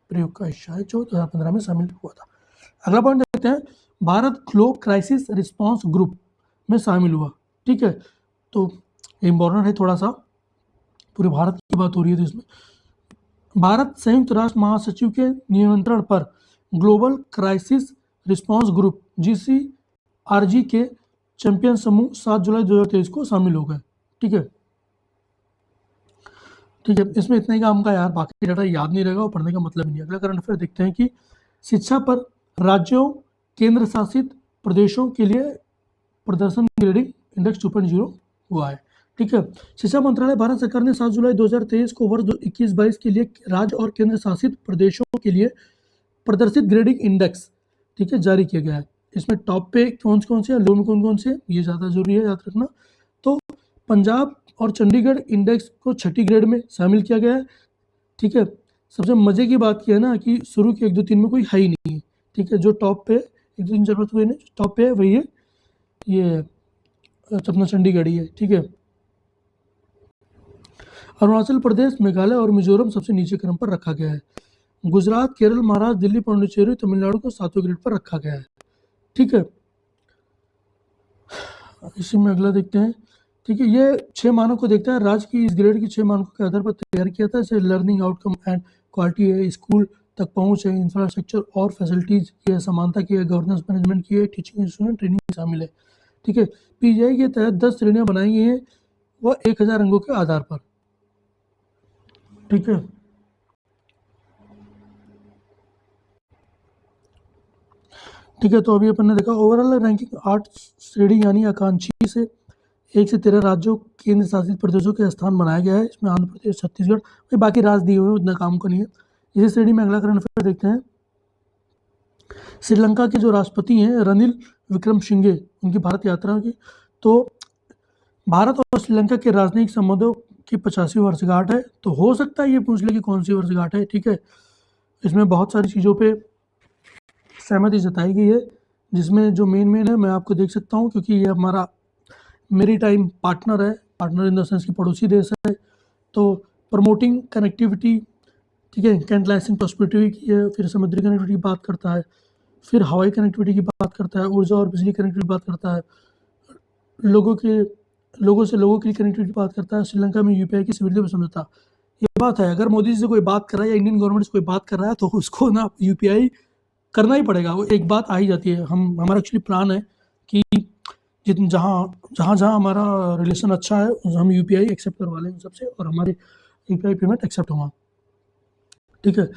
प्रयोग का हिस्सा है जो 2015 में शामिल हुआ था। अगला पॉइंट देखते हैं। Bharat global crisis response group में शामिल हुआ। ठीक है, तो इम्पोर्टेंट है, थोड़ा सा पूरे भारत की बात हो रही है। तो इसमें भारत संयुक्त राष्ट्र महासचिव के नियंत्रण पर global crisis response group GCRG के चैंपियन समूह 7 जुलाई 2023 को शामिल हो गए। ठीक है, इसमें इतना ही काम का यार, बाकी डाटा याद नहीं रहेगा और पढ़ने का मतलब ही नहीं। अगला करंट अफेयर देखते हैं कि शिक्षा पर राज्यों केंद्र शासित प्रदेशों के लिए प्रदर्शन ग्रेडिंग इंडेक्स 2.0 हुआ है। ठीक है, शिक्षा मंत्रालय भारत सरकार ने 7 जुलाई 2023 को वर्ष 21-22 के लिए राज्य और केंद्र शासित प्रदेशों के लिए प्रदर्शित ग्रेडिंग इंडेक्स, ठीक है, जारी किया गया है। इसमें टॉप पे कौन से हैं, लो में कौन से हैं, ये ज़्यादा जरूरी है याद रखना। तो पंजाब और चंडीगढ़ इंडेक्स को 6ठी ग्रेड में शामिल किया गया है। ठीक है, सबसे मजे की बात यह है ना कि शुरू के 1, 2, 3 में कोई है ही नहीं है। ठीक है, जो टॉप पे 1, 2, 3, 4, 5 नहीं, टॉप पे है वही है, ये अपना चंडीगढ़ ही है। ठीक है, अरुणाचल प्रदेश, मेघालय और मिजोरम सबसे नीचे क्रम पर रखा गया है। गुजरात, केरल, महाराष्ट्र, दिल्ली, पांडिचेरी, तमिलनाडु को 7वें ग्रेड पर रखा गया है। ठीक है, इसी में अगला देखते हैं। ठीक है, ये 6 मानक को देखता है। राज्य की इस ग्रेड की 6 मानकों के आधार पर तैयार किया था, जैसे लर्निंग आउटकम एंड क्वालिटी है, स्कूल तक पहुंच है, इंफ्रास्ट्रक्चर और फैसिलिटीज की है, समानता की है, गवर्नेंस मैनेजमेंट की है, टीचिंग इंस्ट्रूमेंट ट्रेनिंग शामिल है। ठीक है, PGI के तहत 10 श्रेणियां बनाई गई हैं, वह 1000 अंकों के आधार पर। ठीक है, तो अभी अपन ने देखा ओवरऑल रैंकिंग 8 श्रेणी यानी आकांक्षी से 1 से 13 राज्यों केंद्र शासित प्रदेशों के स्थान बनाया गया है। इसमें आंध्र प्रदेश, छत्तीसगढ़, बाकी राज्य दिए हुए उतना काम का नहीं है। इसी श्रेणी में अगला करंट अफेयर देखते हैं। श्रीलंका के जो राष्ट्रपति हैं रनिल विक्रमसिंघे, उनकी भारत यात्रा की, तो भारत और श्रीलंका के राजनयिक संबंधों की 50वीं वर्षगांठ है। तो हो सकता है ये पूछ ले कि कौन सी वर्षगांठ है। ठीक है, इसमें बहुत सारी चीज़ों पे सहमति जताई गई है, जिसमें जो मेन है मैं आपको देख सकता हूँ, क्योंकि ये हमारा मेरीटाइम पार्टनर है, पार्टनर इन द सेंस की पड़ोसी देश है। तो प्रमोटिंग कनेक्टिविटी, ठीक है, कैंटलाइसिंग प्रॉस्पेरिटी की है, फिर समुद्री कनेक्टिविटी की बात करता है, फिर हवाई कनेक्टिविटी की बात करता है, ऊर्जा और बिजली कनेक्टिविटी की बात करता है, लोगों से लोगों की कनेक्टिविटी की बात करता है। श्रीलंका में UPI की सुविधा पर समझौता, ये बात है, अगर मोदी जी से कोई बात कर रहा है या इंडियन गवर्नमेंट से कोई बात कर रहा है तो उसको ना UPI करना ही पड़ेगा। वो एक बात आ ही जाती है। हमारा एक्चुअली प्लान है कि जहाँ हमारा रिलेशन अच्छा है हम UPI एक्सेप्ट करवा लें सबसे, और हमारे UPI पेमेंट एक्सेप्ट होगा। ठीक है,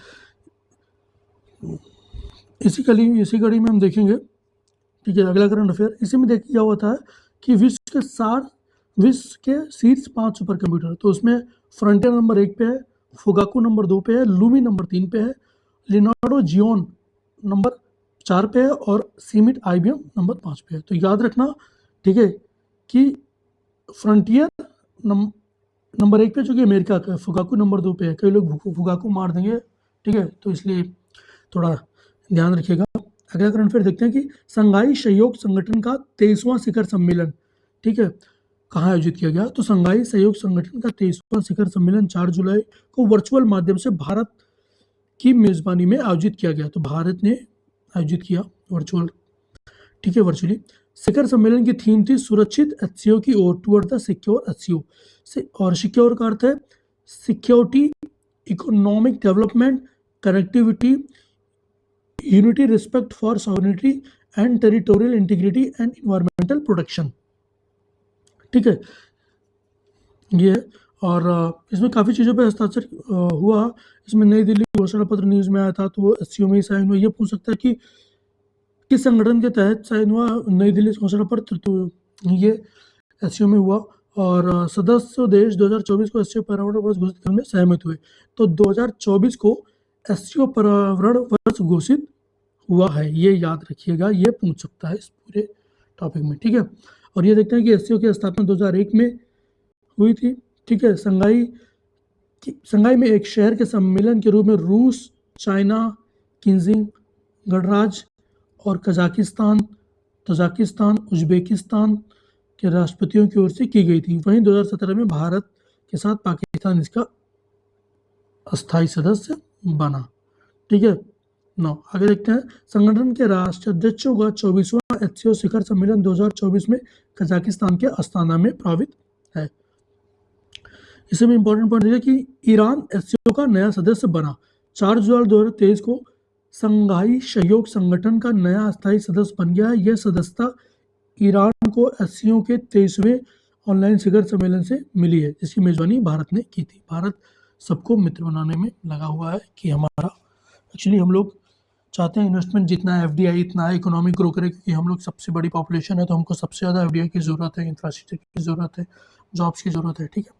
इसी कड़ी में हम देखेंगे। ठीक है, अगला करंट अफेयर इसी में देखिए क्या होता है कि विश्व के शीर्ष 5 सुपर कंप्यूटर, तो उसमें फ्रंटियर नंबर 1 पे है, फुगाकू नंबर 2 पे है, लूमी नंबर 3 पे है, लिनार्डो जियोन नंबर 4 पे है और सीमिट IBM नंबर 5 पे है। तो याद रखना, ठीक है, कि फ्रंटियर नंबर 1 पे जो कि अमेरिका का है, फुगाकू नंबर 2 पे है। कई लोग फुगाकू मार देंगे, ठीक है, तो इसलिए थोड़ा ध्यान रखिएगा। अगला करंट अफेयर देखते हैं कि संघाई सहयोग संगठन का 23वां शिखर सम्मेलन, ठीक है, कहाँ आयोजित किया गया? तो संघाई सहयोग संगठन का 23वां शिखर सम्मेलन 4 जुलाई को वर्चुअल माध्यम से भारत की मेजबानी में आयोजित किया गया। तो भारत ने आयोजित किया वर्चुअल, ठीक है, वर्चुअली। शिखर सम्मेलन की थीम थी सुरक्षित एचसीओ की ओर, टुवर्ड द सिक्योर एचसीओ। और सिक्योर का अर्थ है security, economic development, connectivity, unity, respect for sovereignty and territorial integrity and environmental protection, ठीक है, ये है। और इसमें काफ़ी चीज़ों पे हस्ताक्षर हुआ। इसमें नई दिल्ली घोषणा पत्र न्यूज़ में आया था, तो वो एससीओ में ही साइन हुआ। ये पूछ सकता है कि किस संगठन के तहत साइन हुआ नई दिल्ली घोषणा पत्र, तो ये एससीओ में हुआ। और सदस्य देश 2024 को एससीओ पर्यावरण वर्ष घोषित करने में सहमत हुए। तो 2024 को एससीओ पर्यावरण वर्ष घोषित हुआ है, ये याद रखिएगा, ये पूछ सकता है इस पूरे टॉपिक में, ठीक है। और ये देखते हैं कि एससीओ की स्थापना 2001 में हुई थी, ठीक है। संघाई में एक शहर के सम्मेलन के रूप में रूस, चाइना, किन्जिंग गणराज्य और तजाकिस्तान, उज्बेकिस्तान के राष्ट्रपतियों की ओर से की गई थी। वहीं 2017 में भारत के साथ पाकिस्तान इसका अस्थायी सदस्य बना, ठीक है। आगे देखते हैं। संगठन के राष्ट्राध्यक्षों का 24वां एचसीओ शिखर सम्मेलन 2024 में कजाकिस्तान के अस्ताना में प्रभावित है। इसमें इंपॉर्टेंट पॉइंट देखिए कि ईरान एससीओ का नया सदस्य बना। 4 जुलाई 2023 को संघाई सहयोग संगठन का नया अस्थायी सदस्य बन गया है। यह सदस्यता ईरान को एससीओ के 23वें ऑनलाइन शिखर सम्मेलन से मिली है, जिसकी मेजबानी भारत ने की थी। भारत सबको मित्र बनाने में लगा हुआ है कि हमारा, एक्चुअली हम लोग चाहते हैं इन्वेस्टमेंट जितना है, एफडीआई इतना है, इकोनॉमिक ग्रो करे, क्योंकि हम लोग सबसे बड़ी पॉपुलेशन है, तो हमको सबसे ज़्यादा एफडीआई की ज़रूरत है, इंफ्रास्ट्रक्चर की ज़रूरत है, जॉब्स की ज़रूरत है, ठीक है।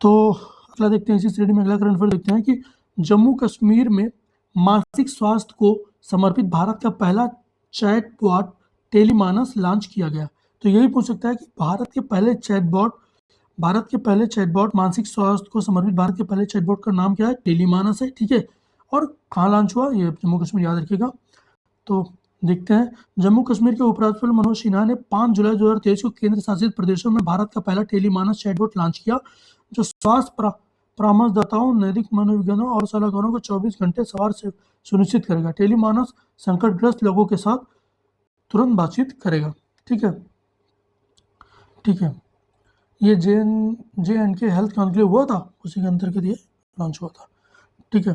तो अगला देखते हैं, इसी श्रेणी में अगला करंट अफेयर देखते हैं कि जम्मू कश्मीर में मानसिक स्वास्थ्य को समर्पित भारत का पहला चैटबॉट टेलीमानस लॉन्च किया गया। तो यही पूछ सकता है कि भारत के पहले चैटबॉट मानसिक स्वास्थ्य को समर्पित भारत के पहले चैटबॉट का नाम क्या है? टेलीमानस है, ठीक है। और कहाँ लॉन्च हुआ? ये जम्मू कश्मीर, याद रखिएगा। तो देखते हैं, जम्मू कश्मीर के उपराज्यपाल मनोज सिन्हा ने 5 जुलाई 2023 को केंद्र शासित प्रदेशों में भारत का पहला टेलीमानस चैटबॉट लॉन्च किया, जो स्वास्थ्य परामर्शदाताओं, नैतिक मनोविज्ञानों और सलाहकारों को 24 घंटे सवार से सुनिश्चित करेगा। टेलीमानस संकटग्रस्त लोगों के साथ तुरंत बातचीत करेगा, ठीक है, ठीक है। ये जे.एंड.के हेल्थ कॉन्क्लेव हुआ था, उसी के अंतर्गत ये लॉन्च हुआ था, ठीक है।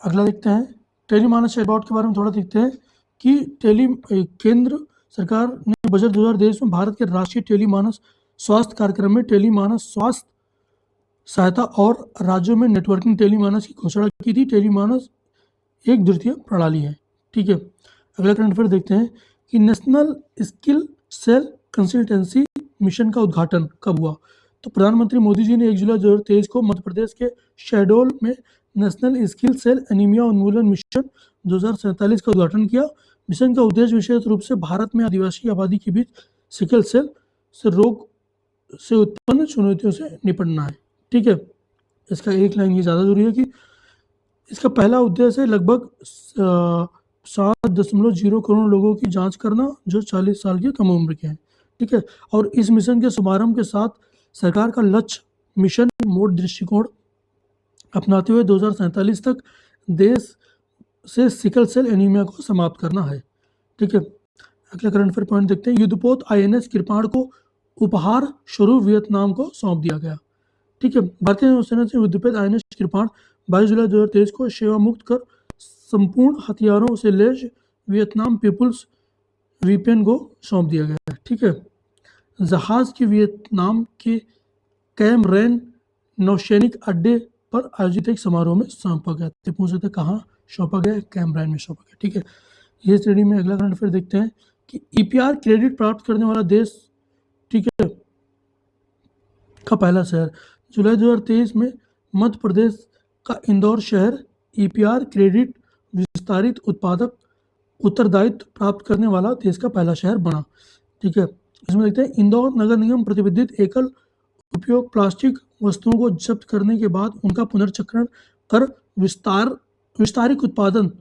अगला देखते हैं, टेलीमानस चैटबॉट के बारे में थोड़ा देखते हैं कि केंद्र सरकार ने बजट 2023 में भारत के राष्ट्रीय टेलीमानस स्वास्थ्य कार्यक्रम में टेलीमानस स्वास्थ्य सहायता और राज्यों में नेटवर्किंग टेलीमानस की घोषणा की थी। टेलीमानस एक द्वितीय प्रणाली है, ठीक है। अगला करंट अफेयर देखते हैं कि national skill cell consultancy mission का उद्घाटन कब हुआ? तो प्रधानमंत्री मोदी जी ने 1 जुलाई 2023 को मध्य प्रदेश के शहडोल में नेशनल स्किल सेल एनीमिया उन्मूलन मिशन 2047 का उद्घाटन किया। मिशन का उद्देश्य विशेष रूप से भारत में आदिवासी आबादी के बीच सिकल सेल से रोग से उत्पन्न चुनौतियों से निपटना है, ठीक है। इसका एक लाइन ये ज़्यादा जरूरी है कि इसका पहला उद्देश्य है लगभग 7.0 करोड़ लोगों की जांच करना जो 40 साल की कम उम्र के हैं, ठीक है। और इस मिशन के शुभारंभ के साथ सरकार का लक्ष्य मिशन मोड दृष्टिकोण अपनाते हुए 2047 तक देश से सिकल सेल एनीमिया को समाप्त करना है, ठीक है। अगला करंट अफेयर पॉइंट देखते हैं, युद्धपोत आईएनएस कृपाण को उपहार स्वरूप वियतनाम को सौंप दिया गया, ठीक है। भारतीय नौसेना से युद्धपोत आईएनएस कृपाण 22 जुलाई 2023 को सेवा मुक्त कर संपूर्ण हथियारों से लैस वियतनाम पीपुल्स वीपेन को सौंप दिया गया है, ठीक है। जहाज की वियतनाम के कैम रेन नौसैनिक अड्डे पर आयोजित एक समारोह में सौंपा गया। तो पूछ सकते कहाँ सौंपा गया? कैम रेन में सौंपा गया, ठीक है। ये श्रेणी में अगला करंट अफेयर देखते हैं कि ईपीआर क्रेडिट प्राप्त करने वाला देश, ठीक है, का पहला शहर। जुलाई 2023 में मध्य प्रदेश का इंदौर शहर ईपीआर क्रेडिट विस्तारित उत्पादक उत्तरदायित्व प्राप्त करने वाला देश का पहला शहर बना, ठीक है। इसमें देखते हैं, इंदौर नगर निगम प्रतिबंधित एकल उपयोग प्लास्टिक वस्तुओं को जब्त करने के बाद उनका पुनर्चक्रण कर विस्तारित उत्पादन,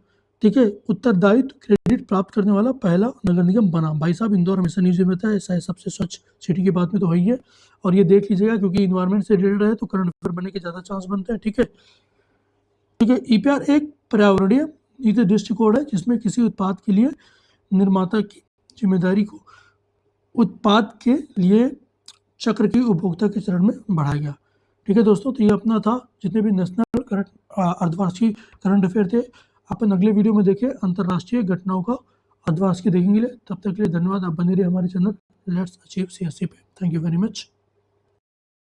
ठीक है, उत्तरदायित्व क्रेडिट प्राप्त करने वाला पहला नगर निगम बना। भाई साहब, इंदौर हमेशा न्यूज में रहता है, ऐसा है, सबसे स्वच्छ सिटी की बात में तो है ही है। और ये देख लीजिएगा, क्योंकि इन्वायरमेंट से रिलेटेड है तो करंट अफेयर बनने के ज़्यादा चांस बनते हैं। ठीक है, ठीक है। ईपीआर एक पर्यावरणीय नीति दृष्टिकोण है जिसमें किसी उत्पाद के लिए निर्माता की जिम्मेदारी को उत्पाद के लिए चक्र की उपभोक्ता के चरण में बढ़ाया गया। ठीक है दोस्तों, तो ये अपना था जितने भी नेशनल करंट अर्धवार्षिक करंट अफेयर थे। अपन अगले वीडियो में देखें अंतर्राष्ट्रीय घटनाओं का अर्धवार्षिक देखेंगे। तब तक के लिए धन्यवाद। आप बने रहिए हमारे चैनल लेट्स अचीव CSE पे। Thank you very much.